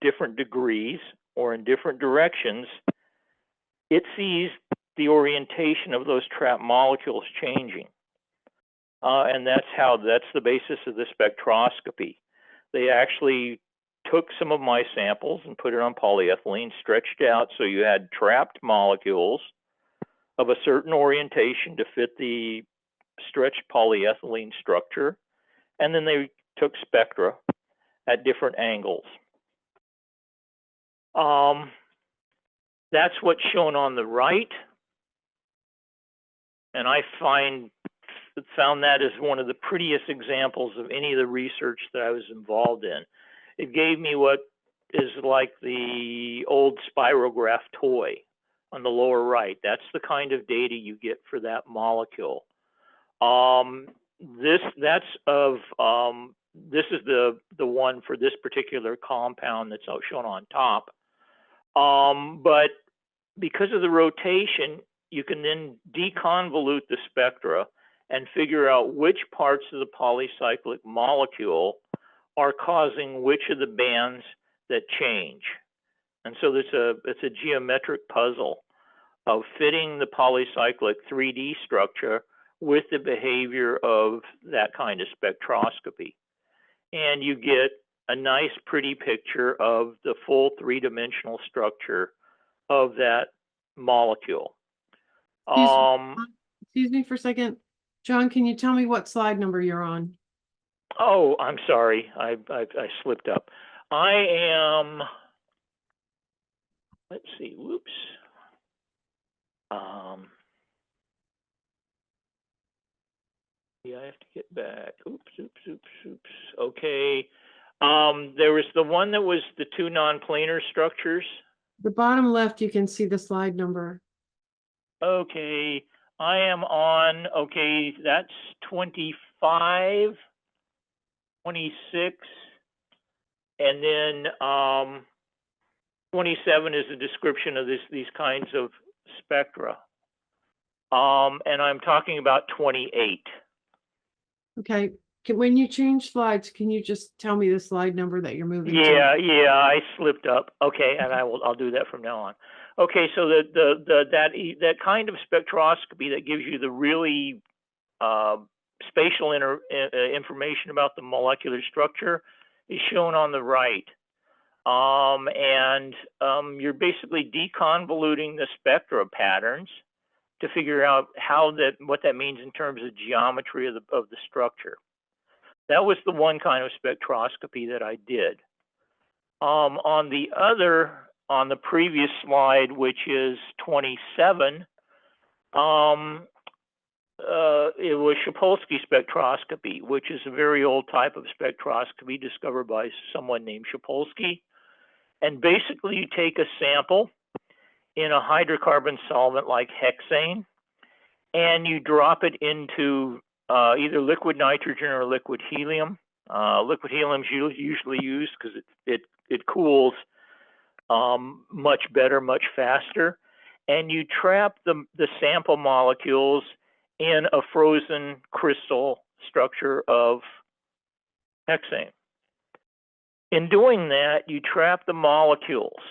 different degrees or in different directions, it sees the orientation of those trapped molecules changing. And that's the basis of the spectroscopy. They actually took some of my samples and put it on polyethylene, stretched out so you had trapped molecules of a certain orientation to fit the stretched polyethylene structure, and then they took spectra at different angles. That's what's shown on the right, and I found that as one of the prettiest examples of any of the research that I was involved in. It gave me what is like the old spirograph toy on the lower right. That's the kind of data you get for that molecule. This is the one for this particular compound that's shown on top. But because of the rotation, you can then deconvolute the spectra and figure out which parts of the polycyclic molecule are causing which of the bands that change. And so it's a geometric puzzle of fitting the polycyclic 3D structure with the behavior of that kind of spectroscopy. And you get a nice, pretty picture of the full three-dimensional structure of that molecule. Excuse me for a second. John, can you tell me what slide number you're on? Oh, I'm sorry. I slipped up. I am, let's see, whoops. Yeah, I have to get back. Oops. Okay. There was the one that was the two non-planar structures. The bottom left, you can see the slide number. Okay, I am on, okay, that's 25, 26, and then 27 is a description of these kinds of spectra. And I'm talking about 28. Okay, when you change slides, can you just tell me the slide number that you're moving to? Yeah, I slipped up. Okay, and I'll do that from now on. Okay, so that kind of spectroscopy that gives you the really spatial information about the molecular structure is shown on the right. You're basically deconvoluting the spectra patterns to figure out what that means in terms of geometry of the structure. That was the one kind of spectroscopy that I did. On the previous slide, which is 27, it was Sapolsky spectroscopy, which is a very old type of spectroscopy discovered by someone named Sapolsky. And basically, you take a sample in a hydrocarbon solvent like hexane, and you drop it into either liquid nitrogen or liquid helium. Liquid helium is usually used because it cools much better, much faster. And you trap the sample molecules in a frozen crystal structure of hexane. In doing that, you trap the molecules.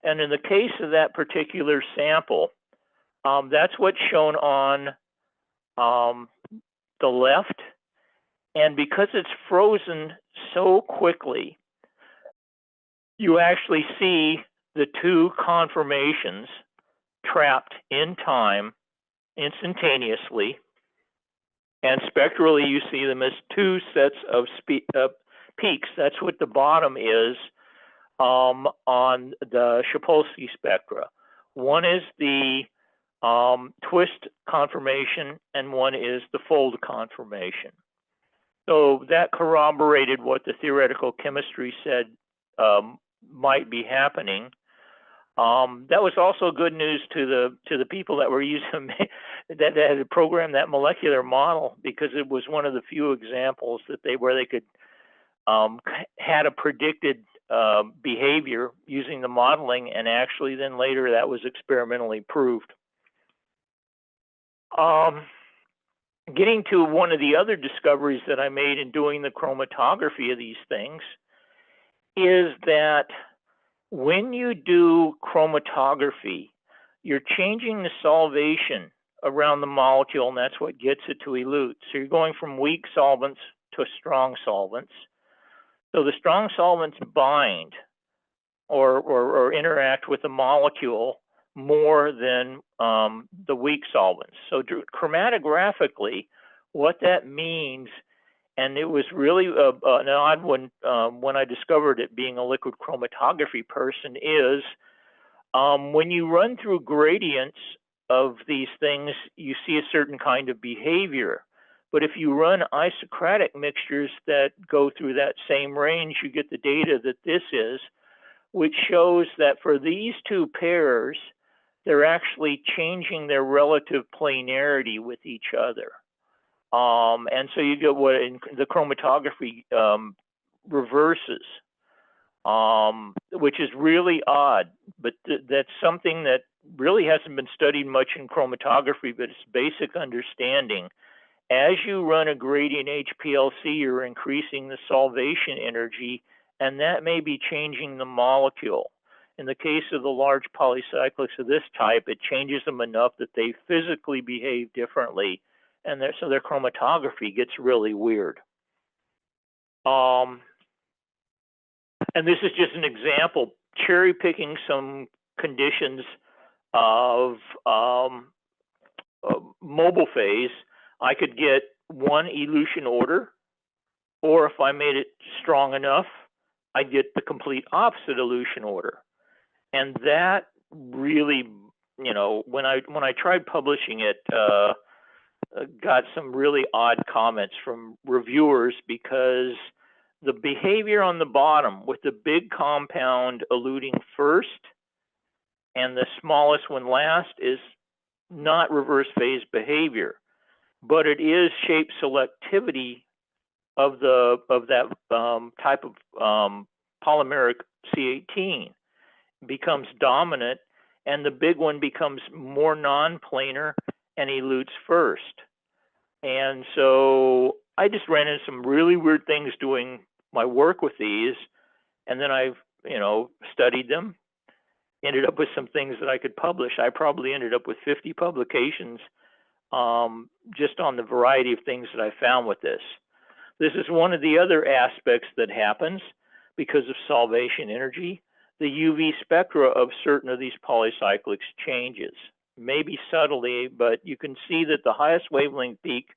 And in the case of that particular sample, that's what's shown on the left. And because it's frozen so quickly, you actually see the two conformations trapped in time instantaneously. And spectrally, you see them as two sets of peaks. That's what the bottom is on the Sapolsky spectra. One is the twist conformation, and one is the fold conformation. So that corroborated what the theoretical chemistry said might be happening. That was also good news to the people that were using that had programmed that molecular model, because it was one of the few examples that where they could had a predicted behavior using the modeling, and actually then later that was experimentally proved. Getting to one of the other discoveries that I made in doing the chromatography of these things is that when you do chromatography, you're changing the solvation around the molecule, and that's what gets it to elute. So you're going from weak solvents to strong solvents. So the strong solvents bind or interact with the molecule more than the weak solvents. So chromatographically, what that means, and it was really an odd one when I discovered it being a liquid chromatography person, is when you run through gradients of these things, you see a certain kind of behavior. But if you run isocratic mixtures that go through that same range, you get the data that this is, which shows that for these two pairs, they're actually changing their relative planarity with each other. And so you get what in the chromatography reverses, which is really odd, but that's something that really hasn't been studied much in chromatography, but it's basic understanding. As you run a gradient HPLC, you're increasing the solvation energy, and that may be changing the molecule. In the case of the large polycyclics of this type, it changes them enough that they physically behave differently, and so their chromatography gets really weird. And this is just an example, cherry picking some conditions of mobile phase. I could get one elution order, or if I made it strong enough, I'd get the complete opposite elution order. And that really, you know, when I tried publishing it, got some really odd comments from reviewers, because the behavior on the bottom with the big compound eluting first and the smallest one last is not reverse phase behavior, but it is shape selectivity of that type of polymeric C18 becomes dominant, and the big one becomes more non-planar and elutes first. And so I just ran into some really weird things doing my work with these, and then I've studied them, ended up with some things that I could publish. I probably ended up with 50 publications just on the variety of things that I found with this. This is one of the other aspects that happens because of solvation energy. The UV spectra of certain of these polycyclics changes, maybe subtly, but you can see that the highest wavelength peak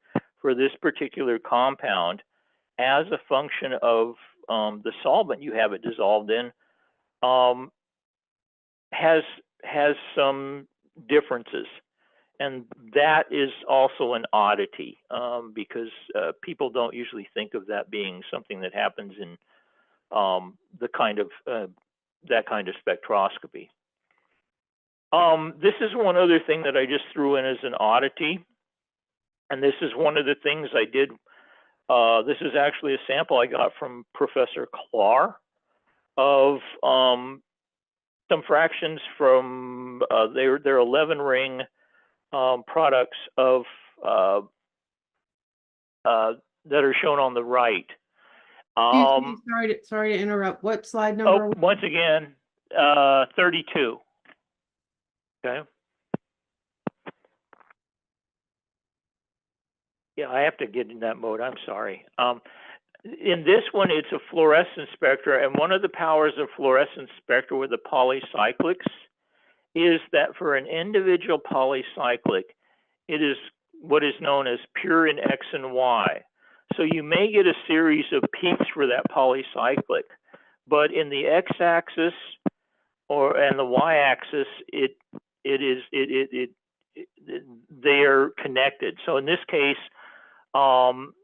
for this particular compound as a function of the solvent you have it dissolved in has some differences. And that is also an oddity because people don't usually think of that being something that happens in that kind of spectroscopy. This is one other thing that I just threw in as an oddity, and this is one of the things I did. This is actually a sample I got from Professor Klar of some fractions from their 11-ring products of that are shown on the right. Excuse me, sorry to interrupt. What slide number? Oh, once again, 32. Okay. Yeah, I have to get in that mode. I'm sorry. In this one, it's a fluorescence spectra, and one of the powers of fluorescence spectra with the polycyclics is that for an individual polycyclic, it is what is known as pure in X and Y. So you may get a series of peaks for that polycyclic, but in the X-axis and the Y-axis, they are connected. So in this case, when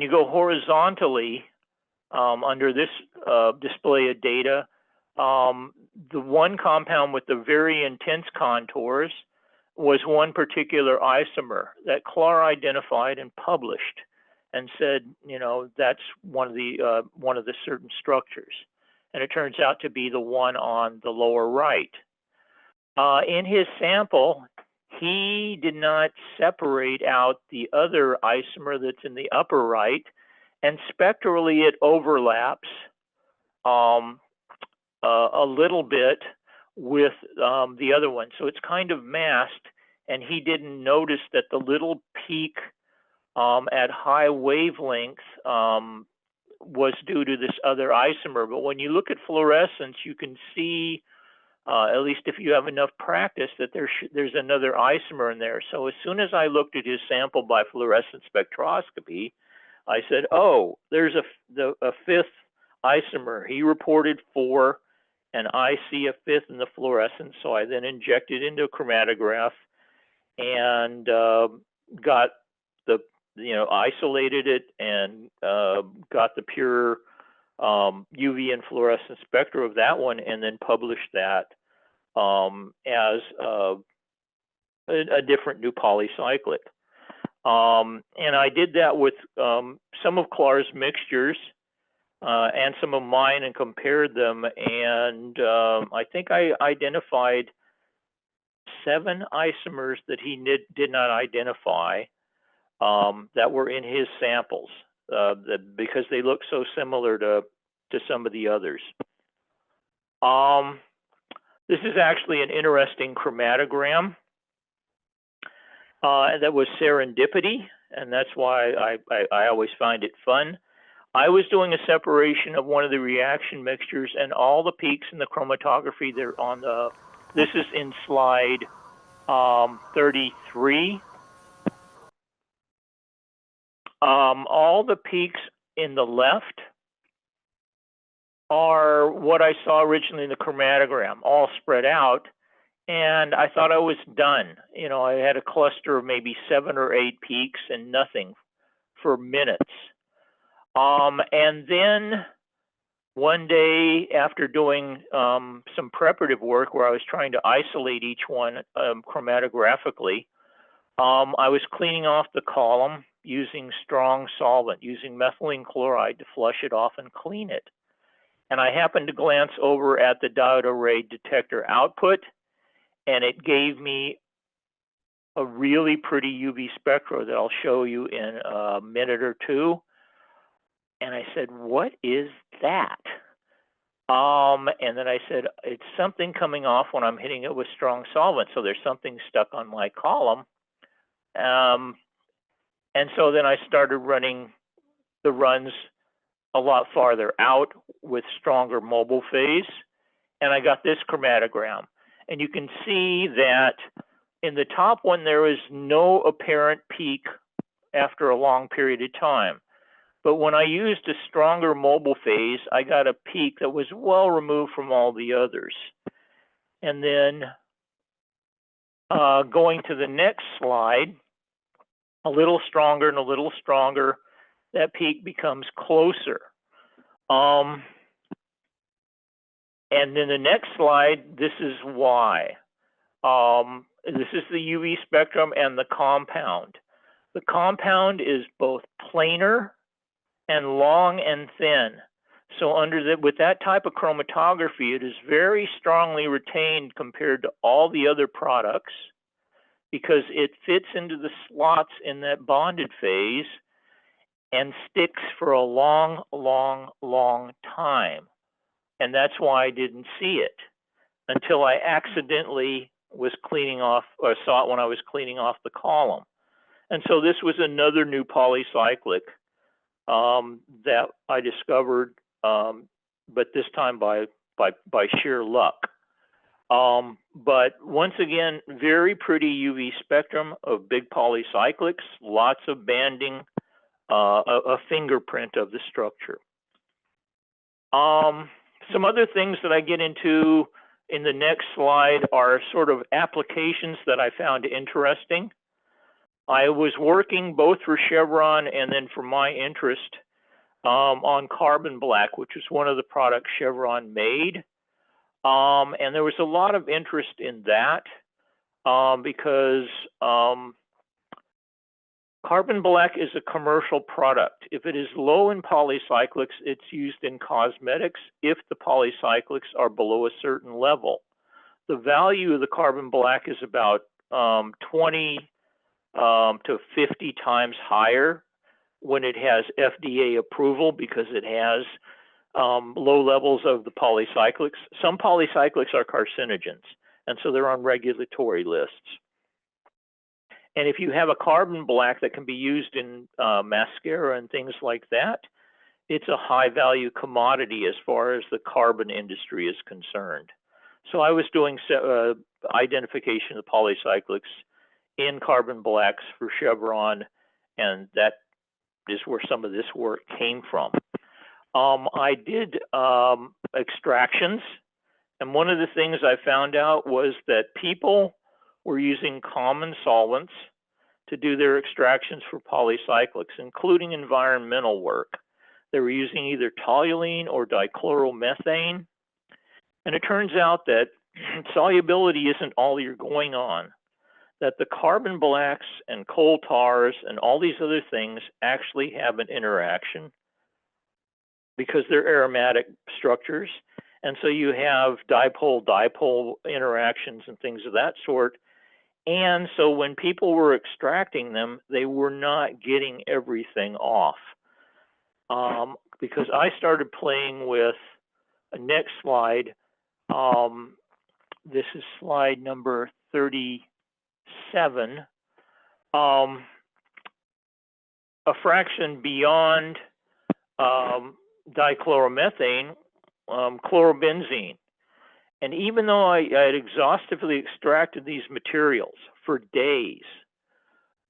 you go horizontally under this display of data, the one compound with the very intense contours was one particular isomer that Klar identified and published, and said, that's one of the certain structures, and it turns out to be the one on the lower right. In his sample, he did not separate out the other isomer that's in the upper right, and spectrally it overlaps a little bit with the other one. So it's kind of masked, and he didn't notice that the little peak at high wavelength was due to this other isomer. But when you look at fluorescence, you can see, at least if you have enough practice, that there's another isomer in there. So as soon as I looked at his sample by fluorescence spectroscopy, I said, oh, there's a fifth isomer. He reported 4, and I see a fifth in the fluorescence. So I then injected into a chromatograph and got the, isolated it and got the pure UV and fluorescence spectra of that one, and then published that as a different new polycyclic. And I did that with some of Klar's mixtures and some of mine, and compared them. And I think I identified 7 isomers that he did not identify that were in his samples because they look so similar to some of the others. This is actually an interesting chromatogram. That was serendipity, and that's why I always find it fun. I was doing a separation of one of the reaction mixtures, and all the peaks in the chromatography, they're on the, this is in slide 33. All the peaks in the left are what I saw originally in the chromatogram, all spread out. And I thought I was done. I had a cluster of maybe 7 or 8 peaks and nothing for minutes. And then one day after doing some preparative work where I was trying to isolate each one chromatographically, I was cleaning off the column using strong solvent, using methylene chloride to flush it off and clean it. And I happened to glance over at the diode array detector output, and it gave me a really pretty UV spectra that I'll show you in a minute or two. And I said, what is that? And then I said, it's something coming off when I'm hitting it with strong solvent. So there's something stuck on my column. And so then I started running the runs a lot farther out with stronger mobile phase. And I got this chromatogram. And you can see that in the top one, there is no apparent peak after a long period of time. But when I used a stronger mobile phase, I got a peak that was well removed from all the others. And then going to the next slide, a little stronger and a little stronger, that peak becomes closer. And then the next slide, this is why. This is the UV spectrum and the compound. The compound is both planar and long and thin. So with that type of chromatography, it is very strongly retained compared to all the other products because it fits into the slots in that bonded phase and sticks for a long, long, long time. And that's why I didn't see it until I accidentally was cleaning off, or saw it when I was cleaning off the column. And so this was another new polycyclic that I discovered, but this time by sheer luck. But once again, very pretty UV spectrum of big polycyclics, lots of banding, a fingerprint of the structure. Some other things that I get into in the next slide are sort of applications that I found interesting. I was working both for Chevron and then for my interest on carbon black, which was one of the products Chevron made. And there was a lot of interest in that because carbon black is a commercial product. If it is low in polycyclics, it's used in cosmetics if the polycyclics are below a certain level. The value of the carbon black is about 20 to 50 times higher when it has FDA approval because it has low levels of the polycyclics. Some polycyclics are carcinogens, and so they're on regulatory lists. And if you have a carbon black that can be used in mascara and things like that, it's a high value commodity as far as the carbon industry is concerned. So I was doing identification of polycyclics in carbon blacks for Chevron, and that is where some of this work came from. I did extractions, and one of the things I found out was that people were using common solvents to do their extractions for polycyclics, including environmental work. They were using either toluene or dichloromethane. And it turns out that solubility isn't all you're going on, that the carbon blacks and coal tars and all these other things actually have an interaction because they're aromatic structures. And so you have dipole-dipole interactions and things of that sort. And so when people were extracting them, they were not getting everything off. Because I started playing with, next slide, this is slide number 37, a fraction beyond dichloromethane, chlorobenzene. And even though I had exhaustively extracted these materials for days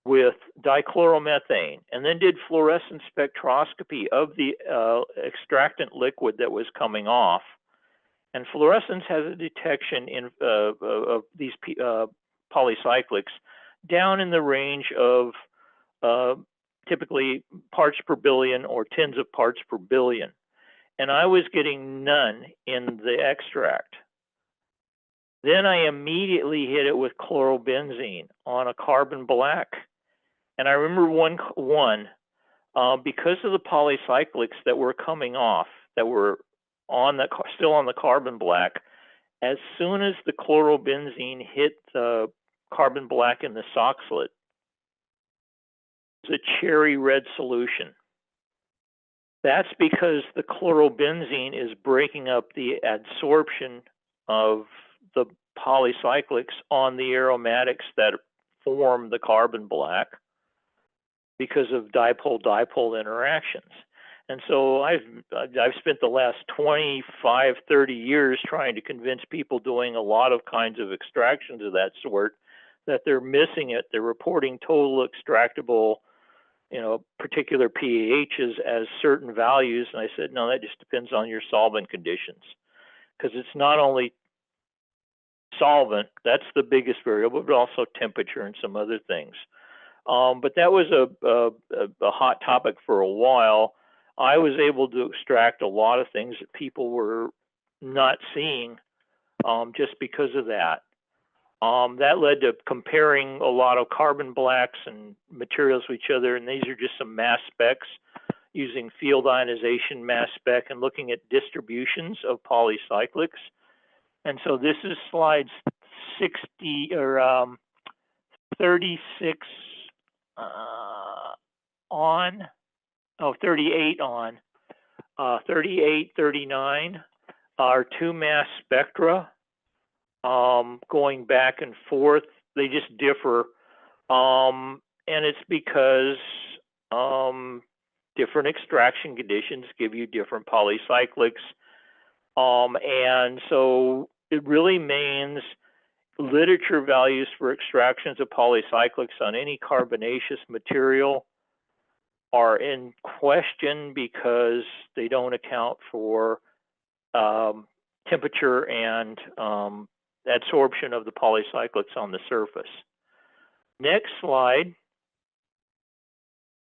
with dichloromethane and then did fluorescence spectroscopy of the extractant liquid that was coming off, and fluorescence has a detection of these polycyclics down in the range of typically parts per billion or tens of parts per billion. And I was getting none in the extract. Then I immediately hit it with chlorobenzene on a carbon black. And I remember one because of the polycyclics that were coming off, that were on the still on the carbon black, as soon as the chlorobenzene hit the carbon black in the soxhlet, it's a cherry red solution. That's because the chlorobenzene is breaking up the adsorption of the polycyclics on the aromatics that form the carbon black because of dipole-dipole interactions. And so I've spent the last 25, 30 years trying to convince people doing a lot of kinds of extractions of that sort that they're missing it. They're reporting total extractable, particular pHs as certain values. And I said, no, that just depends on your solvent conditions, because it's not only solvent, that's the biggest variable, but also temperature and some other things. But that was a hot topic for a while. I was able to extract a lot of things that people were not seeing just because of that. That led to comparing a lot of carbon blacks and materials with each other, and these are just some mass specs using field ionization mass spec and looking at distributions of polycyclics. And so this is slides 60 or 36 on, 38 on, 38, 39 are two mass spectra going back and forth. They just differ, and it's because different extraction conditions give you different polycyclics, and so it really means literature values for extractions of polycyclics on any carbonaceous material are in question because they don't account for temperature and adsorption of the polycyclics on the surface. Next slide,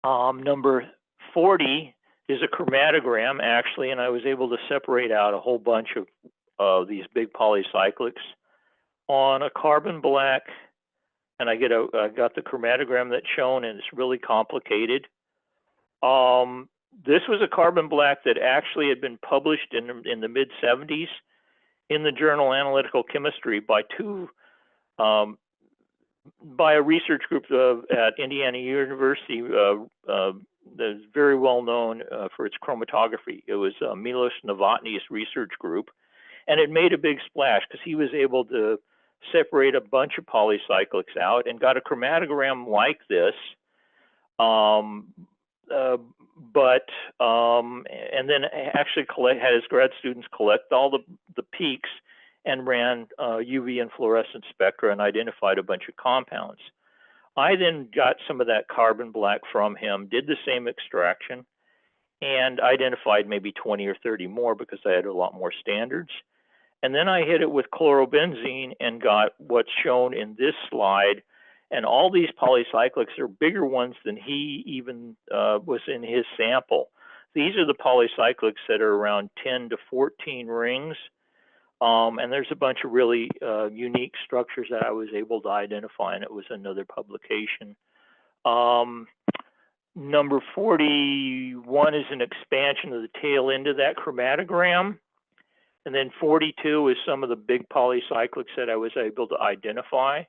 number 40 is a chromatogram actually, and I was able to separate out a whole bunch of these big polycyclics on a carbon black, and I got the chromatogram that's shown, and it's really complicated. This was a carbon black that actually had been published in the mid 70s in the journal Analytical Chemistry by a research group at Indiana University that's very well known for its chromatography. It was Milos Novotny's research group, and it made a big splash because he was able to separate a bunch of polycyclics out and got a chromatogram like this, and then actually had his grad students collect all the peaks and ran UV and fluorescent spectra and identified a bunch of compounds. I then got some of that carbon black from him, did the same extraction, and identified maybe 20 or 30 more because I had a lot more standards. And then I hit it with chlorobenzene and got what's shown in this slide. And all these polycyclics are bigger ones than he even was in his sample. These are the polycyclics that are around 10 to 14 rings. And there's a bunch of really unique structures that I was able to identify, and it was another publication. Number 41 is an expansion of the tail end of that chromatogram. And then 42 is some of the big polycyclics that I was able to identify.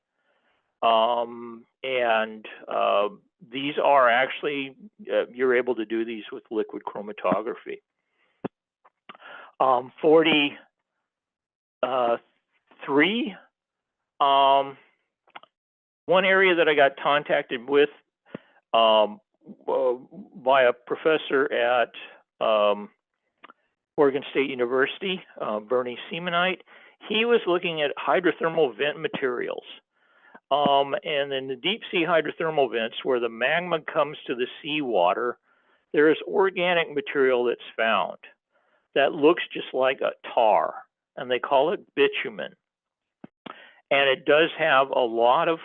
These are actually, you're able to do these with liquid chromatography. 43, one area that I got contacted with by a professor at Oregon State University, Bernie Seamanite. He was looking at hydrothermal vent materials. And in the deep sea hydrothermal vents, where the magma comes to the seawater, there is organic material that's found that looks just like a tar, and they call it bitumen. And it does have a lot of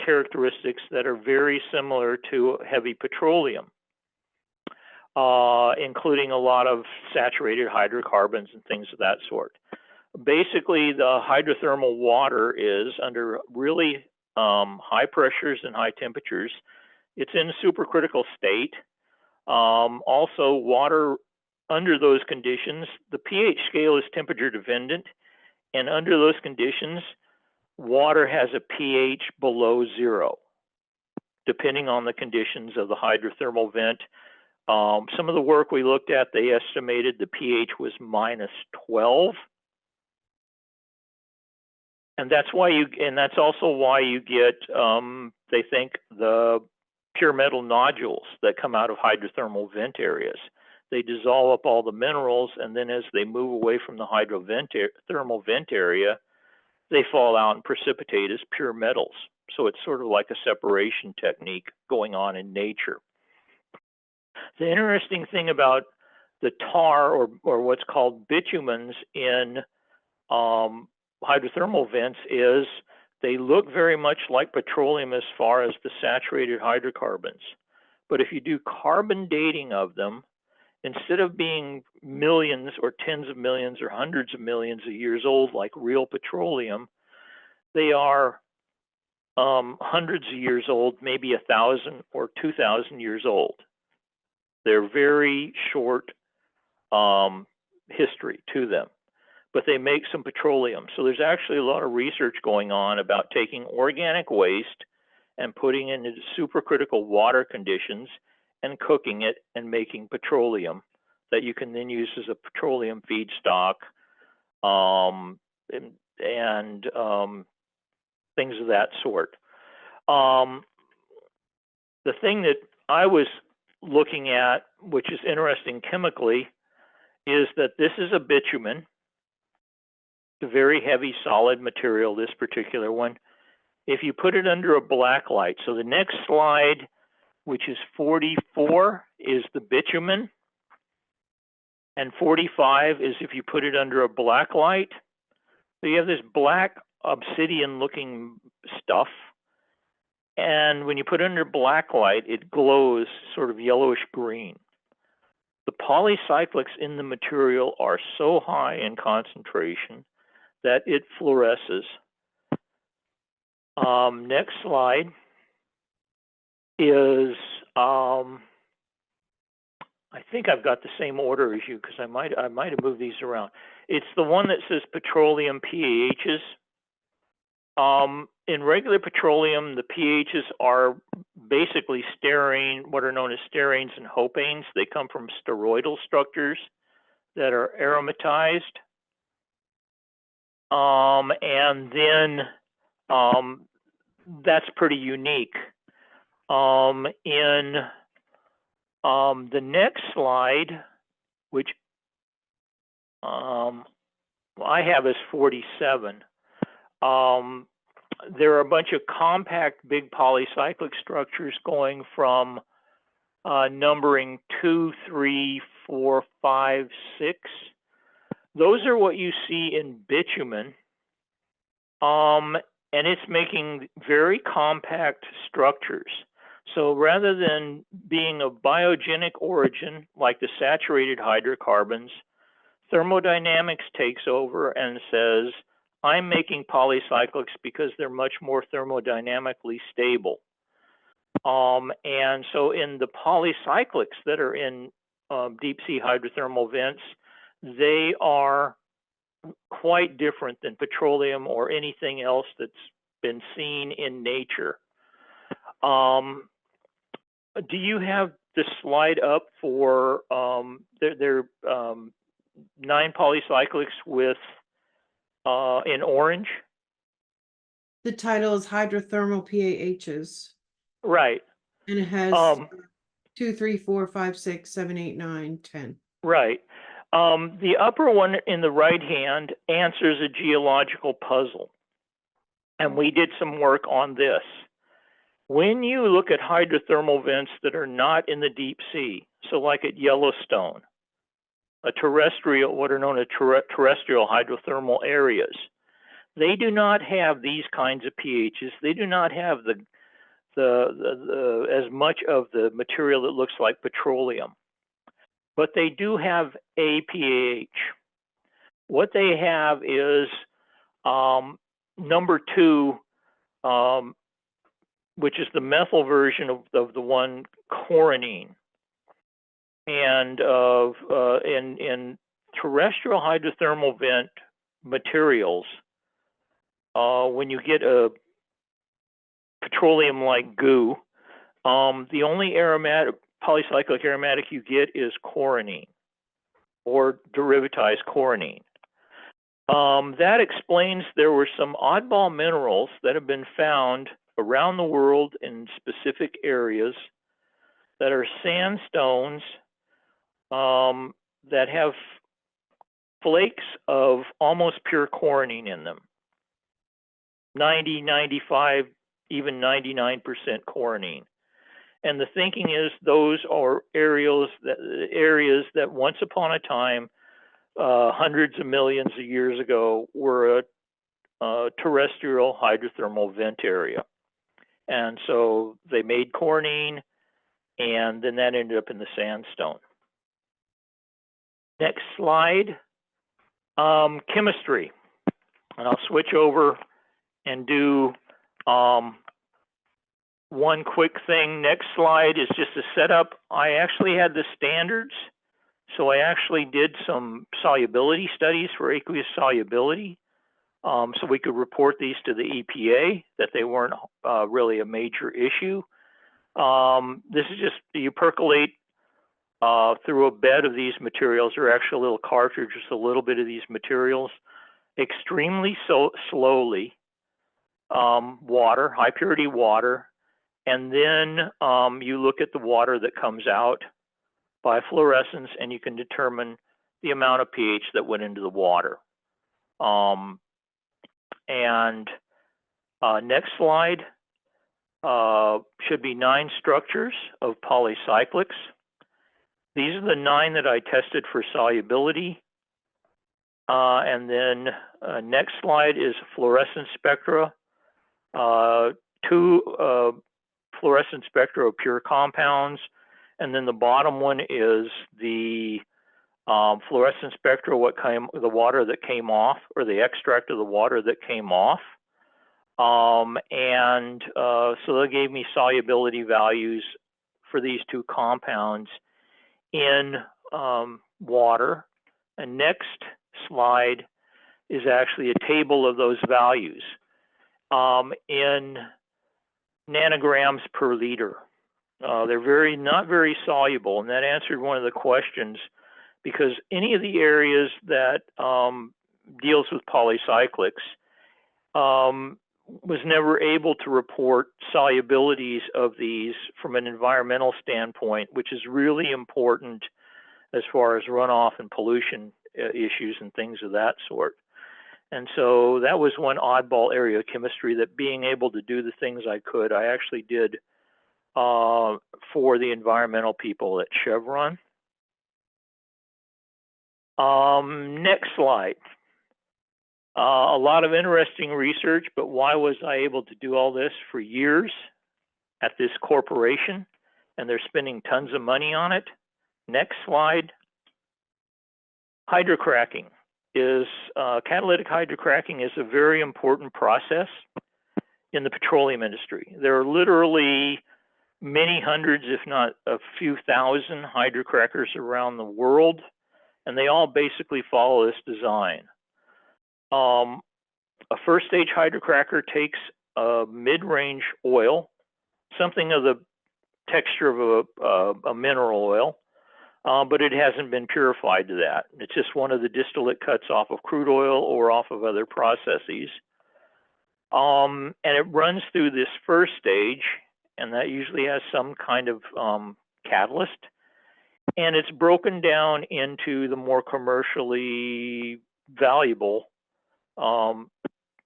characteristics that are very similar to heavy petroleum, including a lot of saturated hydrocarbons and things of that sort. Basically, the hydrothermal water is under really high pressures and high temperatures. It's in a supercritical state. Also, water under those conditions, the pH scale is temperature dependent, and under those conditions, water has a pH below 0, depending on the conditions of the hydrothermal vent. Some of the work we looked at, they estimated the pH was -12. And that's why that's also why you get, they think, the pure metal nodules that come out of hydrothermal vent areas. They dissolve up all the minerals, and then as they move away from the hydrothermal vent area, they fall out and precipitate as pure metals. So it's sort of like a separation technique going on in nature. The interesting thing about the tar or what's called bitumens in hydrothermal vents is they look very much like petroleum as far as the saturated hydrocarbons. But if you do carbon dating of them, instead of being millions or tens of millions or hundreds of millions of years old like real petroleum, they are hundreds of years old, maybe 1,000 or 2,000 years old. They're very short history to them, but they make some petroleum. So there's actually a lot of research going on about taking organic waste and putting it into supercritical water conditions and cooking it and making petroleum that you can then use as a petroleum feedstock and things of that sort. The thing that I was looking at, which is interesting chemically, is that this is a bitumen. It's a very heavy solid material, this particular one. If you put it under a black light, so the next slide, which is 44, is the bitumen, and 45 is if you put it under a black light. So you have this black obsidian-looking stuff, and when you put it under black light, it glows sort of yellowish green. The polycyclics in the material are so high in concentration that it fluoresces. Next slide is, I think I've got the same order as you because I might have moved these around. It's the one that says petroleum PAHs. In regular petroleum, the pHs are basically sterane, what are known as steranes and hopanes. They come from steroidal structures that are aromatized. And then that's pretty unique. In the next slide, which I have as 47, there are a bunch of compact big polycyclic structures going from numbering 2, 3, 4, 5, 6. Those are what you see in bitumen. And it's making very compact structures. So rather than being of biogenic origin, like the saturated hydrocarbons, thermodynamics takes over and says, I'm making polycyclics because they're much more thermodynamically stable. And so in the polycyclics that are in deep sea hydrothermal vents, they are quite different than petroleum or anything else that's been seen in nature. Do you have the slide up for there are 9 polycyclics with in orange? The title is Hydrothermal PAHs. Right. And it has 2, 3, 4, 5, 6, 7, 8, 9, 10. Right. The upper one in the right hand answers a geological puzzle. And we did some work on this. When you look at hydrothermal vents that are not in the deep sea, so like at Yellowstone, a terrestrial, what are known as terrestrial hydrothermal areas, they do not have these kinds of pHs. They do not have as much of the material that looks like petroleum, but they do have a pH. What they have is number 2, which is the methyl version of the one choranine. And in terrestrial hydrothermal vent materials, when you get a petroleum-like goo, the only aromatic, polycyclic aromatic you get is choranine, or derivatized choranine. That explains there were some oddball minerals that have been found around the world in specific areas that are sandstones that have flakes of almost pure choranine in them. 90, 95, even 99% choranine. And the thinking is those are areas that once upon a time, hundreds of millions of years ago, were a terrestrial hydrothermal vent area. And so they made choranine, and then that ended up in the sandstone. Next slide, chemistry. And I'll switch over and do one quick thing. Next slide is just a setup. I actually had the standards. So I actually did some solubility studies for aqueous solubility. So we could report these to the EPA, that they weren't really a major issue. This is just, you percolate through a bed of these materials, or actually a little cartridge, just a little bit of these materials, extremely slowly, water, high purity water, and then you look at the water that comes out by fluorescence, and you can determine the amount of pH that went into the water. Next slide should be 9 structures of polycyclics. These are the 9 that I tested for solubility. And then next slide is fluorescence spectra. 2 fluorescence spectra of pure compounds. And then the bottom one is the fluorescence spectra, the water that came off, or the extract of the water that came off. So they gave me solubility values for these 2 compounds in water. And next slide is actually a table of those values in nanograms per liter. They're not very soluble, and that answered one of the questions, because any of the areas that deals with polycyclics was never able to report solubilities of these from an environmental standpoint, which is really important as far as runoff and pollution issues and things of that sort. And so that was one oddball area of chemistry, that being able to do the things I could, I actually did for the environmental people at Chevron. Next slide. A lot of interesting research, but why was I able to do all this for years at this corporation? And they're spending tons of money on it. Next slide. Hydrocracking is, catalytic hydrocracking is a very important process in the petroleum industry. There are literally many hundreds, if not a few thousand, hydrocrackers around the world, and they all basically follow this design. A first stage hydrocracker takes a mid-range oil, something of the texture of a mineral oil, but it hasn't been purified to that. It's just one of the distillate cuts off of crude oil or off of other processes. And it runs through this first stage, and that usually has some kind of catalyst. And it's broken down into the more commercially valuable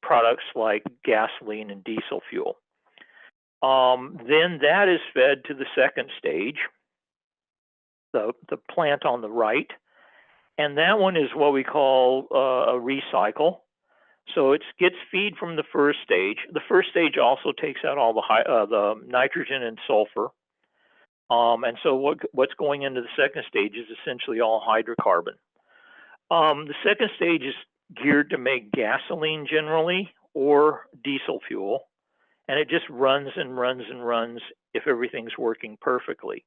products like gasoline and diesel fuel. Then that is fed to the second stage, the plant on the right. And that one is what we call a recycle. So it gets feed from the first stage. The first stage also takes out all the nitrogen and sulfur. And so what's going into the second stage is essentially all hydrocarbon. The second stage is geared to make gasoline generally or diesel fuel. And it just runs and runs and runs if everything's working perfectly.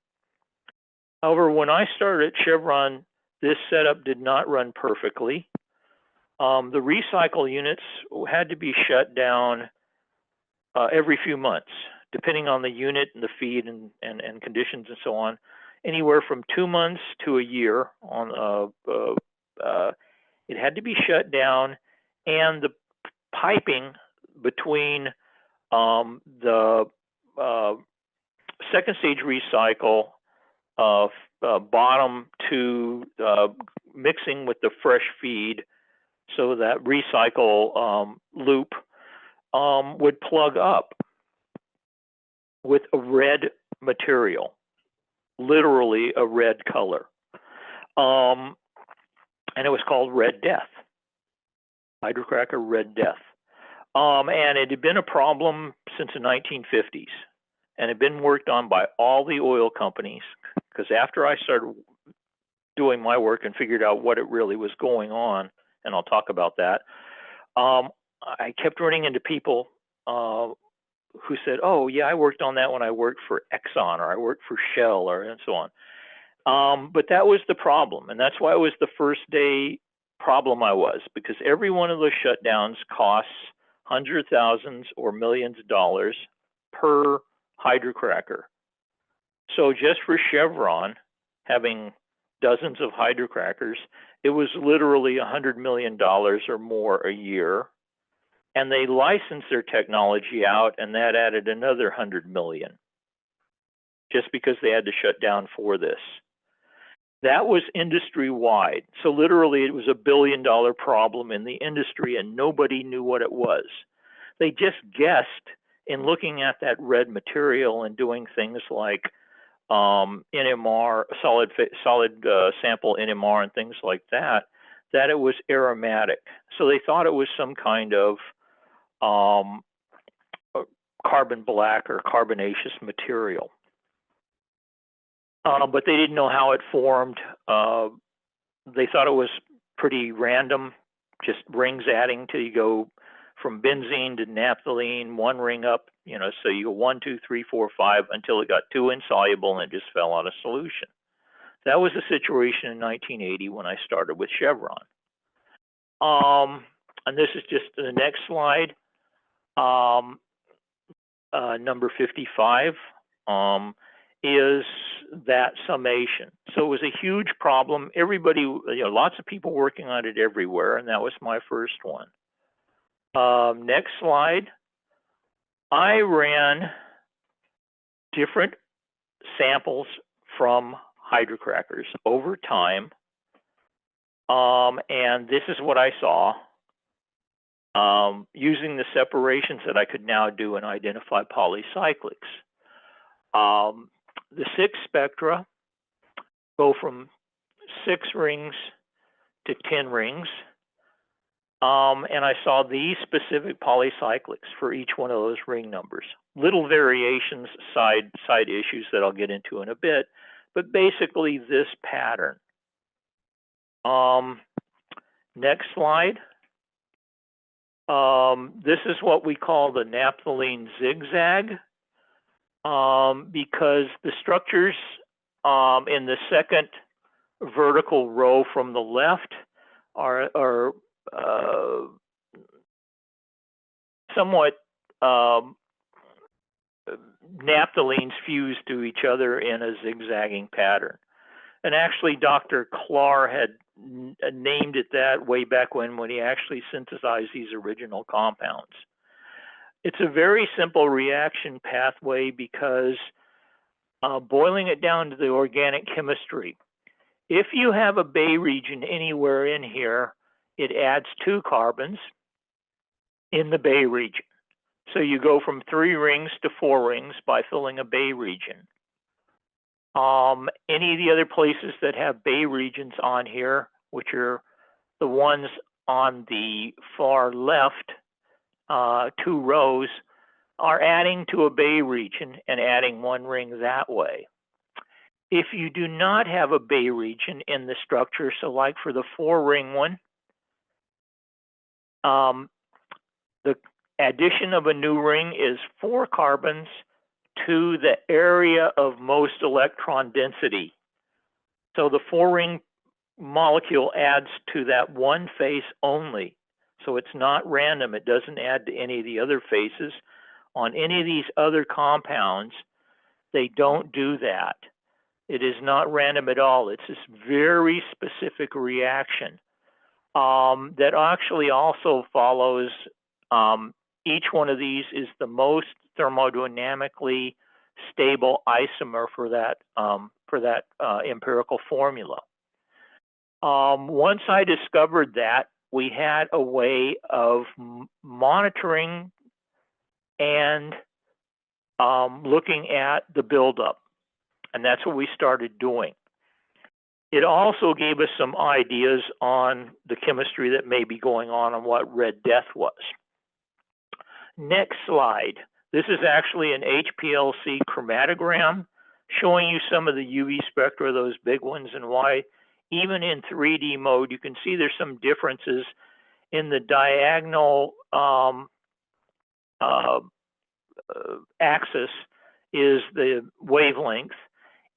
However, when I started at Chevron, this setup did not run perfectly. The recycle units had to be shut down every few months, depending on the unit and the feed and conditions and so on, anywhere from 2 months to a year. It had to be shut down, and the piping between the second stage recycle bottom to mixing with the fresh feed, so that recycle loop would plug up with a red material, literally a red color. And it was called Red Death, hydrocracker Red Death. And it had been a problem since the 1950s, and had been worked on by all the oil companies, because after I started doing my work and figured out what it really was going on, and I'll talk about that, I kept running into people who said, oh, yeah, I worked on that when I worked for Exxon, or I worked for Shell, or and so on. But that was the problem, and that's why it was the first day problem because every one of those shutdowns costs hundreds of thousands or millions of dollars per hydrocracker. So just for Chevron, having dozens of hydrocrackers, it was literally $100 million or more a year. And they licensed their technology out, and that added another 100 million, just because they had to shut down for this. That was industry-wide. So literally it was $1 billion problem in the industry, and nobody knew what it was. They just guessed in looking at that red material and doing things like NMR, solid sample NMR and things like that, that it was aromatic. So they thought it was some kind of carbon black or carbonaceous material. But they didn't know how it formed. They thought it was pretty random, just rings adding till you go from benzene to naphthalene, one ring up, so you go 1, 2, 3, 4, 5 until it got too insoluble and it just fell out of solution. That was the situation in 1980 when I started with Chevron. And this is just the next slide, number 55. Is that summation. So it was a huge problem. Everybody, lots of people working on it everywhere, and that was my first one. Next slide. I ran different samples from hydrocrackers over time, and this is what I saw. Using the separations that I could now do and identify polycyclics. The 6 spectra go from 6 rings to 10 rings. And I saw these specific polycyclics for each one of those ring numbers. Little variations, side issues that I'll get into in a bit, but basically this pattern. Next slide. This is what we call the naphthalene zigzag. Because the structures in the second vertical row from the left are somewhat naphthalenes fused to each other in a zigzagging pattern. And actually, Dr. Clark had named it that way back when he actually synthesized these original compounds. It's a very simple reaction pathway because boiling it down to the organic chemistry, if you have a Bay region anywhere in here, it adds 2 carbons in the Bay region. So you go from 3 rings to 4 rings by filling a Bay region. Any of the other places that have Bay regions on here, which are the ones on the far left 2 rows are adding to a bay region and adding 1 ring that way. If you do not have a bay region in the structure, so like for the 4-ring one, the addition of a new ring is 4 carbons to the area of most electron density. So the 4-ring molecule adds to that one face only. So it's not random. It doesn't add to any of the other faces. On any of these other compounds, they don't do that. It is not random at all. It's this very specific reaction that actually also follows. Each one of these is the most thermodynamically stable isomer for that empirical formula. Once I discovered that, we had a way of monitoring and looking at the buildup, and that's what we started doing. It also gave us some ideas on the chemistry that may be going on and what red death was. Next slide. This is actually an HPLC chromatogram showing you some of the UV spectra, those big ones, and why even in 3D mode, you can see there's some differences in the diagonal axis is the wavelength.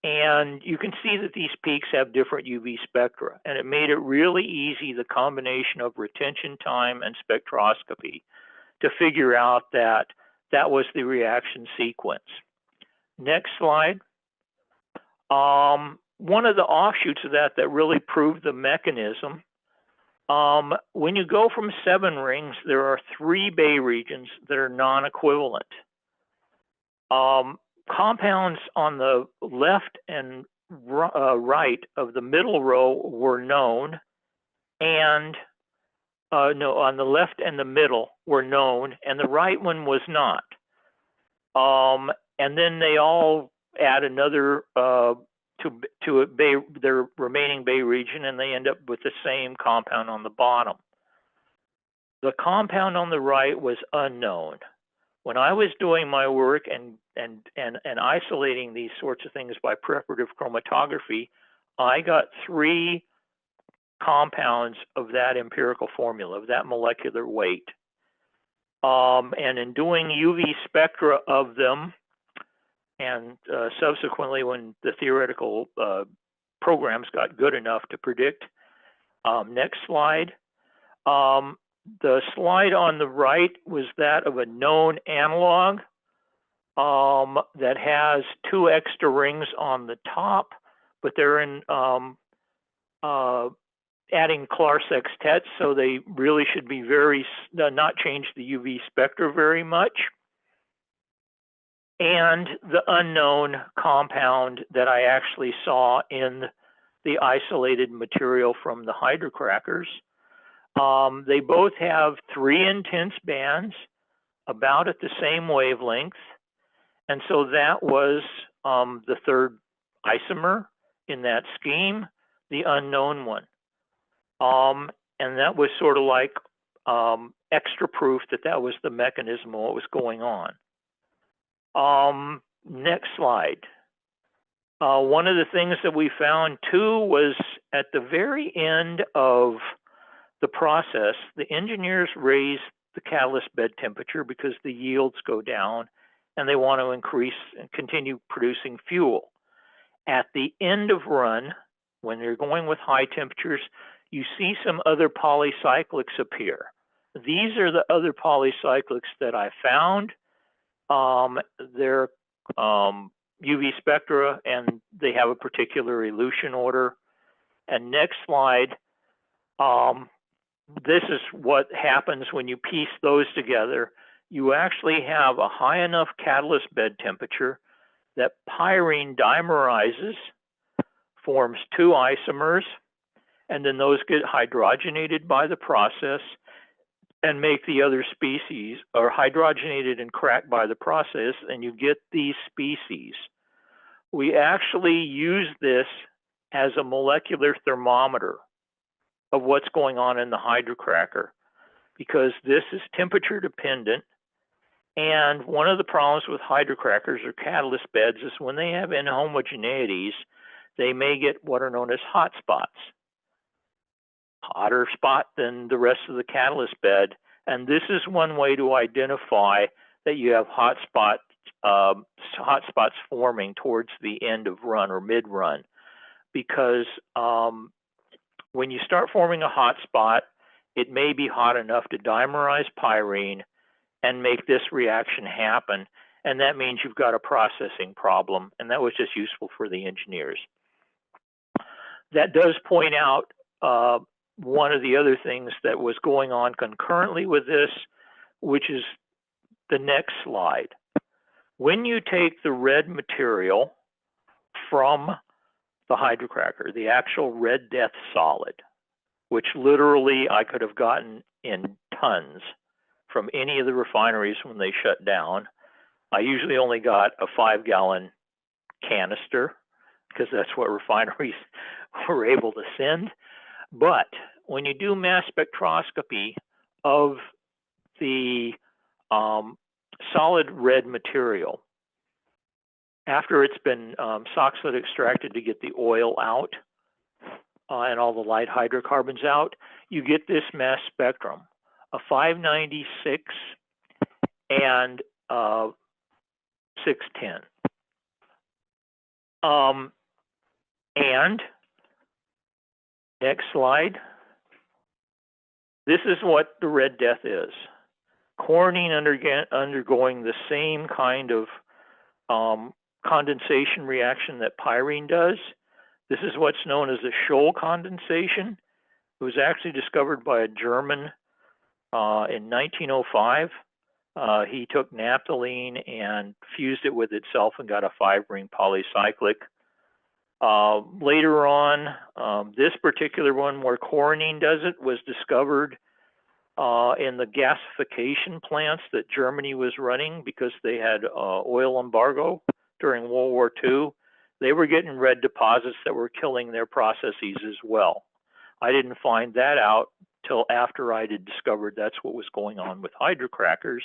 And you can see that these peaks have different UV spectra. And it made it really easy, the combination of retention time and spectroscopy, to figure out that that was the reaction sequence. Next slide. One of the offshoots of that really proved the mechanism. When you go from 7 rings, there are 3 bay regions that are non-equivalent. Compounds on the left and right of the middle row were known, and no, on the left and the middle were known, and the right one was not. And then they all add another to their remaining bay region, and they end up with the same compound on the bottom. The compound on the right was unknown. When I was doing my work and isolating these sorts of things by preparative chromatography, I got 3 compounds of that empirical formula, of that molecular weight. And in doing UV spectra of them, and subsequently when the theoretical programs got good enough to predict. Next slide. The slide on the right was that of a known analog that has 2 extra rings on the top, but they're in adding Clar sextets, so they really should be not change the UV spectra very much. And the unknown compound that I actually saw in the isolated material from the hydrocrackers. They both have 3 intense bands, about at the same wavelength. And so that was the 3rd isomer in that scheme, the unknown one. And that was sort of like extra proof that that was the mechanism of what was going on. Next slide. One of the things that we found too was at the very end of the process, the engineers raise the catalyst bed temperature because the yields go down and they want to increase and continue producing fuel. At the end of run, when they're going with high temperatures, you see some other polycyclics appear. These are the other polycyclics that I found. They're UV spectra, and they have a particular elution order. And next slide, this is what happens when you piece those together. You actually have a high enough catalyst bed temperature that pyrene dimerizes, forms 2 isomers, and then those get hydrogenated by the process and make the other species, or hydrogenated and cracked by the process, and you get these species. We actually use this as a molecular thermometer. of what's going on in the hydrocracker, because this is temperature dependent. And one of the problems with hydrocrackers or catalyst beds is when they have inhomogeneities, they may get what are known as hot spots. Hotter spot than the rest of the catalyst bed. And this is one way to identify that you have hot spots forming towards the end of run or mid run, because when you start forming a hot spot, it may be hot enough to dimerize pyrene and make this reaction happen. And that means you've got a processing problem. And that was just useful for the engineers. That does point out one of the other things that was going on concurrently with this, which is the next slide. When you take the red material from the hydrocracker, the actual red death solid, which literally I could have gotten in tons from any of the refineries when they shut down. I usually only got a 5-gallon canister because that's what refineries were able to send. But when you do mass spectroscopy of the solid red material, after it's been SOxhlet extracted to get the oil out and all the light hydrocarbons out, you get this mass spectrum, a 596 and 610. And next slide. This is what the red death is. Chlorine undergoing the same kind of condensation reaction that pyrene does. This is what's known as a Scholl condensation. It was actually discovered by a German in 1905. He took naphthalene and fused it with itself and got a 5-ring polycyclic. Later on, this particular one where chlorine does it was discovered in the gasification plants that Germany was running because they had oil embargo during World War II. They were getting red deposits that were killing their processes as well. I didn't find that out till after I had discovered that's what was going on with hydrocrackers.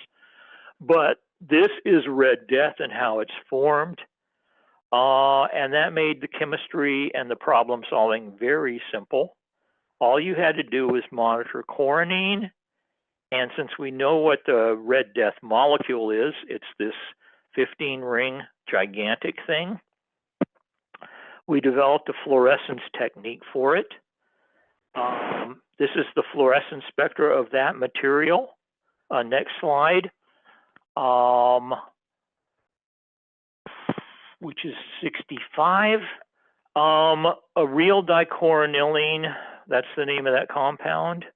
But this is red death and how it's formed. And that made the chemistry and the problem solving very simple. All you had to do was monitor chlorinine. And since we know what the red death molecule is, it's this 15-ring gigantic thing. We developed a fluorescence technique for it. This is the fluorescence spectra of that material. Next slide. Which is 65. A real dichloranilene, that's the name of that compound.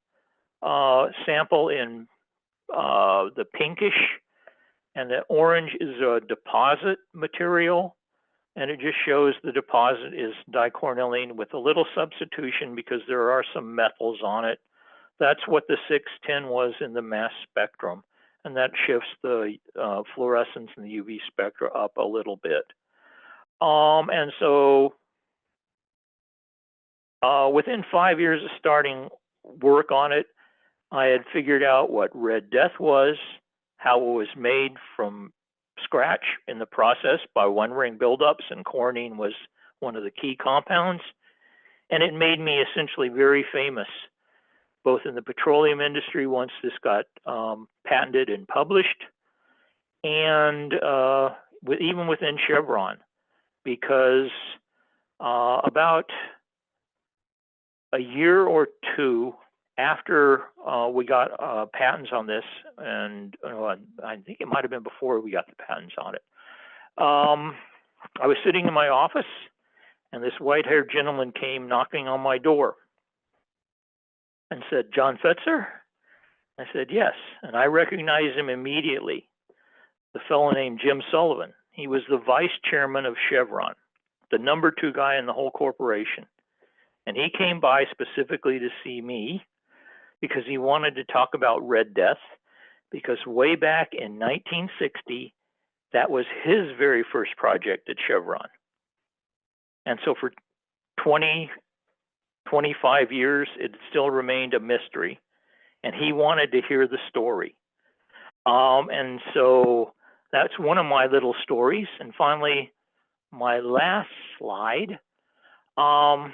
Sample in the pinkish, and the orange is a deposit material, and it just shows the deposit is dichloranilene with a little substitution because there are some methyls on it. That's what the 610 was in the mass spectrum, and that shifts the fluorescence and the UV spectra up a little bit. And so within 5 years of starting work on it, I had figured out what red death was, how it was made from scratch in the process by 1-ring buildups, and chlorinine was one of the key compounds. And it made me essentially very famous, both in the petroleum industry once this got patented and published, and even within Chevron, because about a year or two after we got patents on this, and I think it might have been before we got the patents on it, I was sitting in my office, and this white-haired gentleman came knocking on my door and said, "John Fetzer?" I said, "Yes." And I recognized him immediately, the fellow named Jim Sullivan. He was the vice chairman of Chevron, the #2 guy in the whole corporation. And he came by specifically to see me because he wanted to talk about red death, because way back in 1960, that was his very first project at Chevron. And so for 20 25 years, it still remained a mystery. And he wanted to hear the story. And so that's one of my little stories. And finally, my last slide. The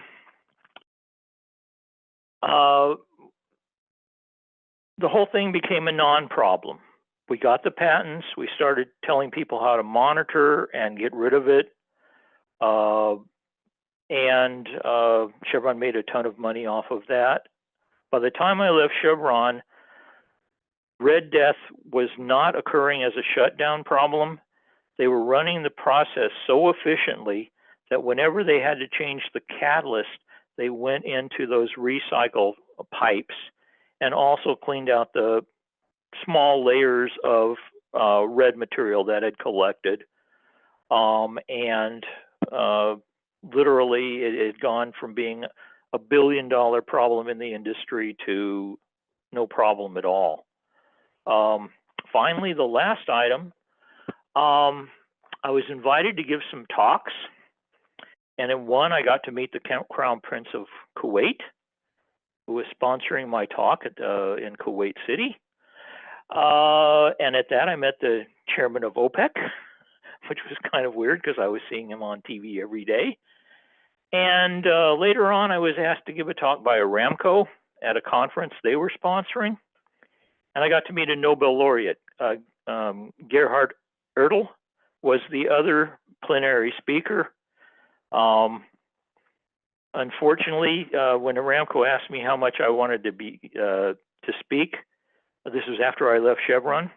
whole thing became a non-problem. We got the patents. We started telling people how to monitor and get rid of it. And Chevron made a ton of money off of that. By the time I left Chevron, Red Death was not occurring as a shutdown problem. They were running the process so efficiently that whenever they had to change the catalyst, they went into those recycle pipes and also cleaned out the small layers of red material that had collected. Literally, it had gone from being a $1 billion problem in the industry to no problem at all. Finally, the last item, I was invited to give some talks. And in one, I got to meet the Crown Prince of Kuwait, who was sponsoring my talk in Kuwait City. And at that, I met the chairman of OPEC, which was kind of weird because I was seeing him on TV every day. And later on, I was asked to give a talk by Aramco at a conference they were sponsoring. And I got to meet a Nobel laureate. Gerhard Ertl was the other plenary speaker. Unfortunately, when Aramco asked me how much I wanted to speak, this was after I left Chevron.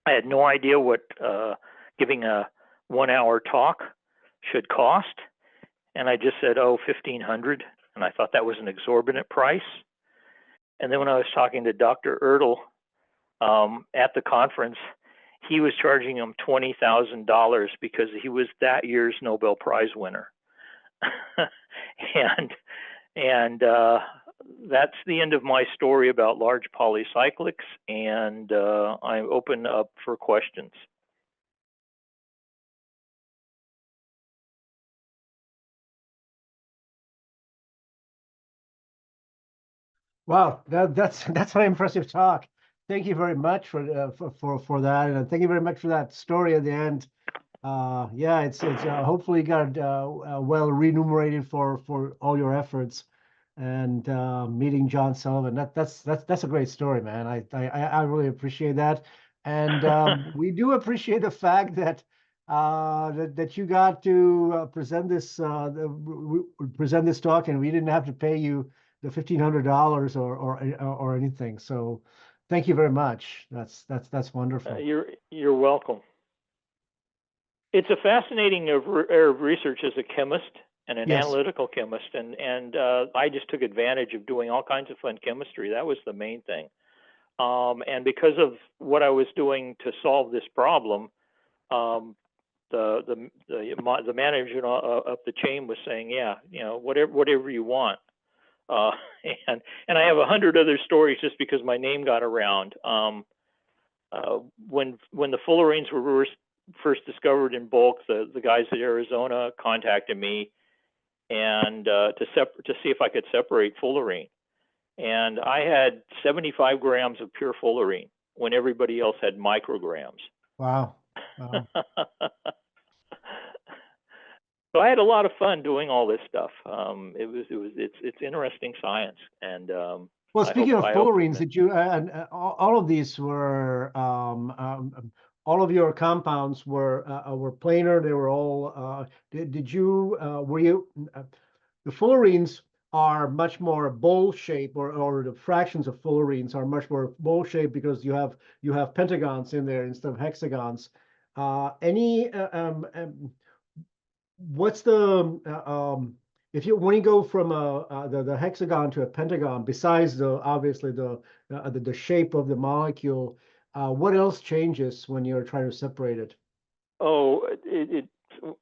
I had no idea what giving a 1-hour talk should cost. And I just said, oh, $1,500. And I thought that was an exorbitant price. And then when I was talking to Dr. Ertl at the conference, he was charging him $20,000 because he was that year's Nobel Prize winner. and that's the end of my story about large polycyclics. And I open up for questions. Wow, that's an impressive talk. Thank you very much for that, and thank you very much for that story at the end. Yeah, it's hopefully got well remunerated for all your efforts, and meeting John Sullivan. That's a great story, man. I really appreciate that, and we do appreciate the fact that that you got to present this talk, and we didn't have to pay you the $1,500 or anything. So thank you very much. That's wonderful. You're welcome. It's a fascinating area of research as a chemist and an analytical chemist, and I just took advantage of doing all kinds of fun chemistry. That was the main thing. And because of what I was doing to solve this problem, the manager up the chain was saying, yeah, you know, whatever you want. And I have 100 other stories just because my name got around. When the fullerenes were first discovered in bulk, the guys at Arizona contacted me and to see if I could separate fullerene. And I had 75 grams of pure fullerene when everybody else had micrograms. Wow. So I had a lot of fun doing all this stuff. It's interesting science. And well, speaking of fullerenes, did you and all of these were all of your compounds were planar? They were all. Did you were you the fullerenes are much more bowl shape, or the fractions of fullerenes are much more bowl shape because you have pentagons in there instead of hexagons. What's the when you go from the hexagon to a pentagon, besides obviously the shape of the molecule, what else changes when you're trying to separate it? Oh,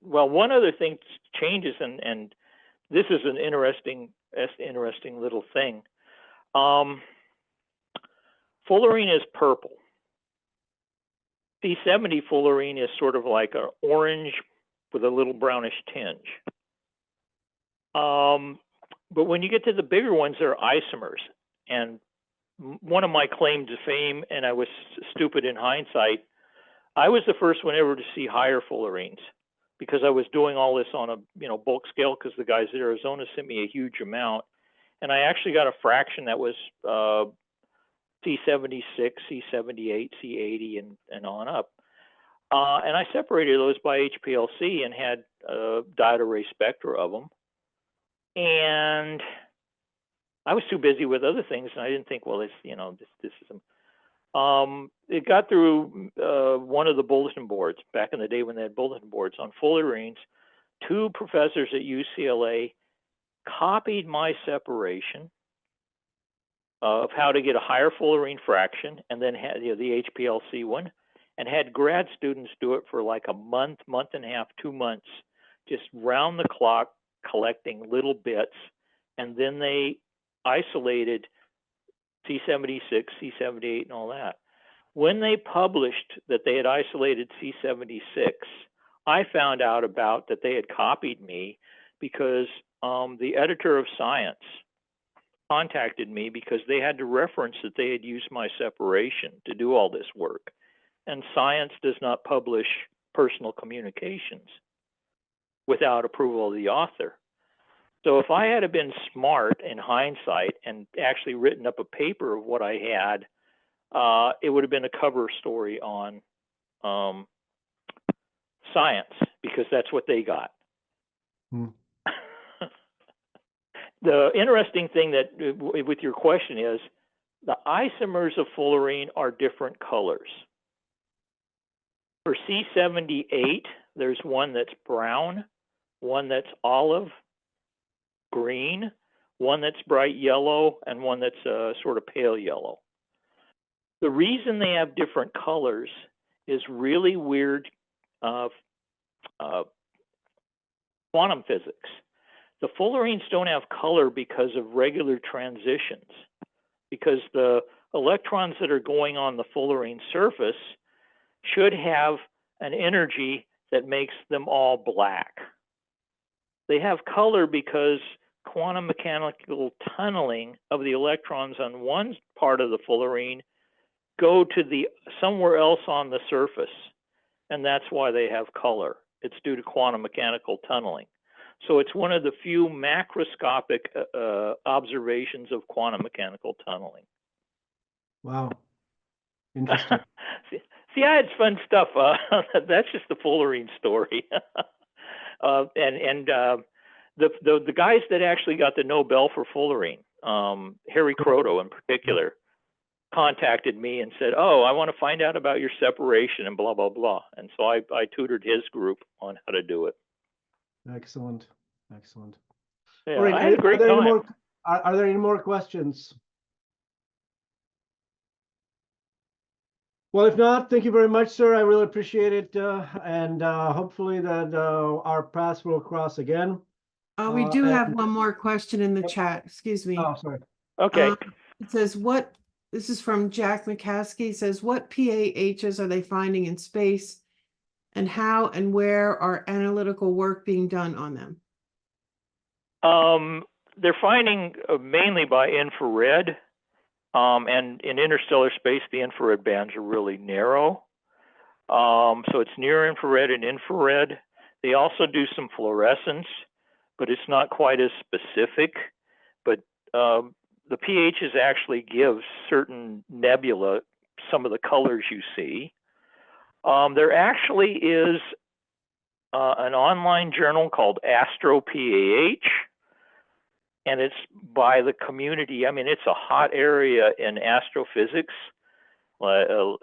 well, one other thing changes, and this is an interesting little thing. Fullerene is purple. C70 fullerene is sort of like an orange with a little brownish tinge. But when you get to the bigger ones, they're isomers. And one of my claims to fame, and I was stupid in hindsight, I was the first one ever to see higher fullerenes because I was doing all this on a bulk scale because the guys at Arizona sent me a huge amount. And I actually got a fraction that was C76, C78, C80, and on up. And I separated those by HPLC and had diode array spectra of them. And I was too busy with other things, and I didn't think, well, this is it got through one of the bulletin boards back in the day when they had bulletin boards on fullerenes. Two professors at UCLA copied my separation of how to get a higher fullerene fraction, and then had the HPLC one, and had grad students do it for like a month, month and a half, 2 months, just round the clock collecting little bits, and then they isolated C76, C78, and all that. When they published that they had isolated C76, I found out about that they had copied me because the editor of Science contacted me because they had to reference that they had used my separation to do all this work. And Science does not publish personal communications without approval of the author. So if I had been smart in hindsight and actually written up a paper of what I had, it would have been a cover story on Science because that's what they got. The interesting thing that with your question is the isomers of fullerene are different colors. For C78, there's one that's brown, one that's olive, green, one that's bright yellow, and one that's sort of pale yellow. The reason they have different colors is really weird quantum physics. The fullerenes don't have color because of regular transitions, because the electrons that are going on the fullerene surface should have an energy that makes them all black. They have color because quantum mechanical tunneling of the electrons on one part of the fullerene go to somewhere else on the surface, and that's why they have color. It's due to quantum mechanical tunneling. So it's one of the few macroscopic observations of quantum mechanical tunneling. Wow. Interesting. See, I had fun stuff. That's just the fullerene story. The guys that actually got the Nobel for fullerene, Harry Kroto in particular, contacted me and said, "Oh, I want to find out about your separation and blah, blah, blah." And so I tutored his group on how to do it. Excellent. Excellent. Yeah, All right. I had a great time. Are there any more questions? Well, if not, thank you very much, sir. I really appreciate it. And hopefully that our paths will cross again. We do have one more question in the chat. Excuse me. Oh, sorry. Okay. It says, this is from Jack McCaskey, says, what PAHs are they finding in space, and how and where are analytical work being done on them? They're finding mainly by infrared, and in interstellar space, the infrared bands are really narrow. So it's near infrared and infrared. They also do some fluorescence, but it's not quite as specific. But the pHs actually give certain nebula some of the colors you see. There actually is an online journal called Astro PAH, and it's by the community. I mean, it's a hot area in astrophysics, and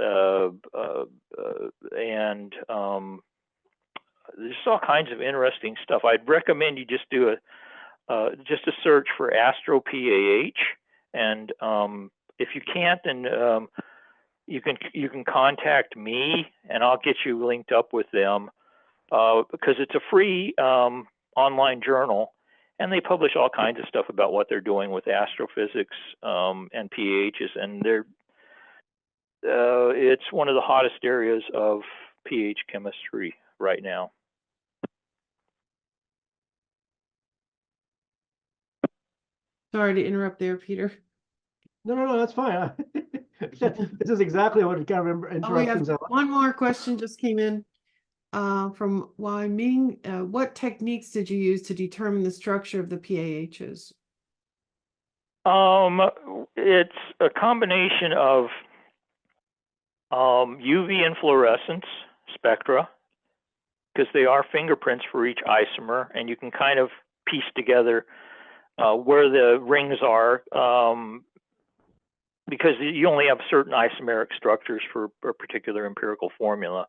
there's all kinds of interesting stuff. I'd recommend you just do just a search for Astro PAH, and if you can't, then you can contact me, and I'll get you linked up with them because it's a free online journal, and they publish all kinds of stuff about what they're doing with astrophysics and pHs, and it's one of the hottest areas of pH chemistry right now. Sorry to interrupt there, Peter. No, that's fine. This is exactly what kind of Oh, we have interruptions are. one more question just came in from Wai Ming. What techniques did you use to determine the structure of the PAHs? It's a combination of UV and fluorescence spectra, because they are fingerprints for each isomer, and you can kind of piece together where the rings are, because you only have certain isomeric structures for a particular empirical formula.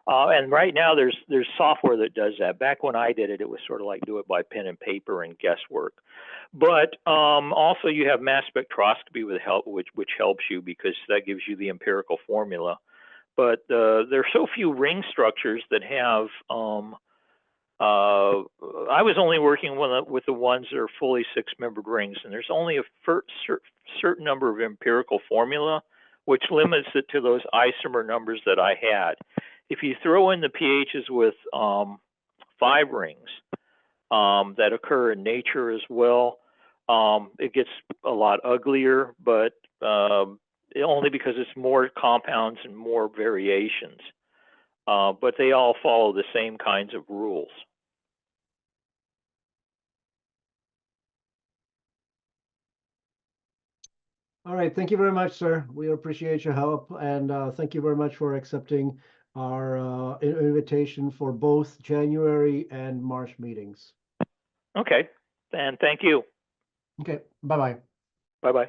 And right now there's software that does that. Back when I did it, it was sort of like do it by pen and paper and guesswork. But also you have mass spectroscopy with help, which helps you because that gives you the empirical formula. But there are so few ring structures that have. I was only working with the ones that are fully 6-membered rings, and there's only a certain number of empirical formula, which limits it to those isomer numbers that I had. If you throw in the pHs with 5 rings that occur in nature as well, it gets a lot uglier, but only because it's more compounds and more variations. But they all follow the same kinds of rules. All right, thank you very much, sir. We appreciate your help, and thank you very much for accepting our invitation for both January and March meetings. Okay, and thank you. Okay, bye-bye. Bye-bye.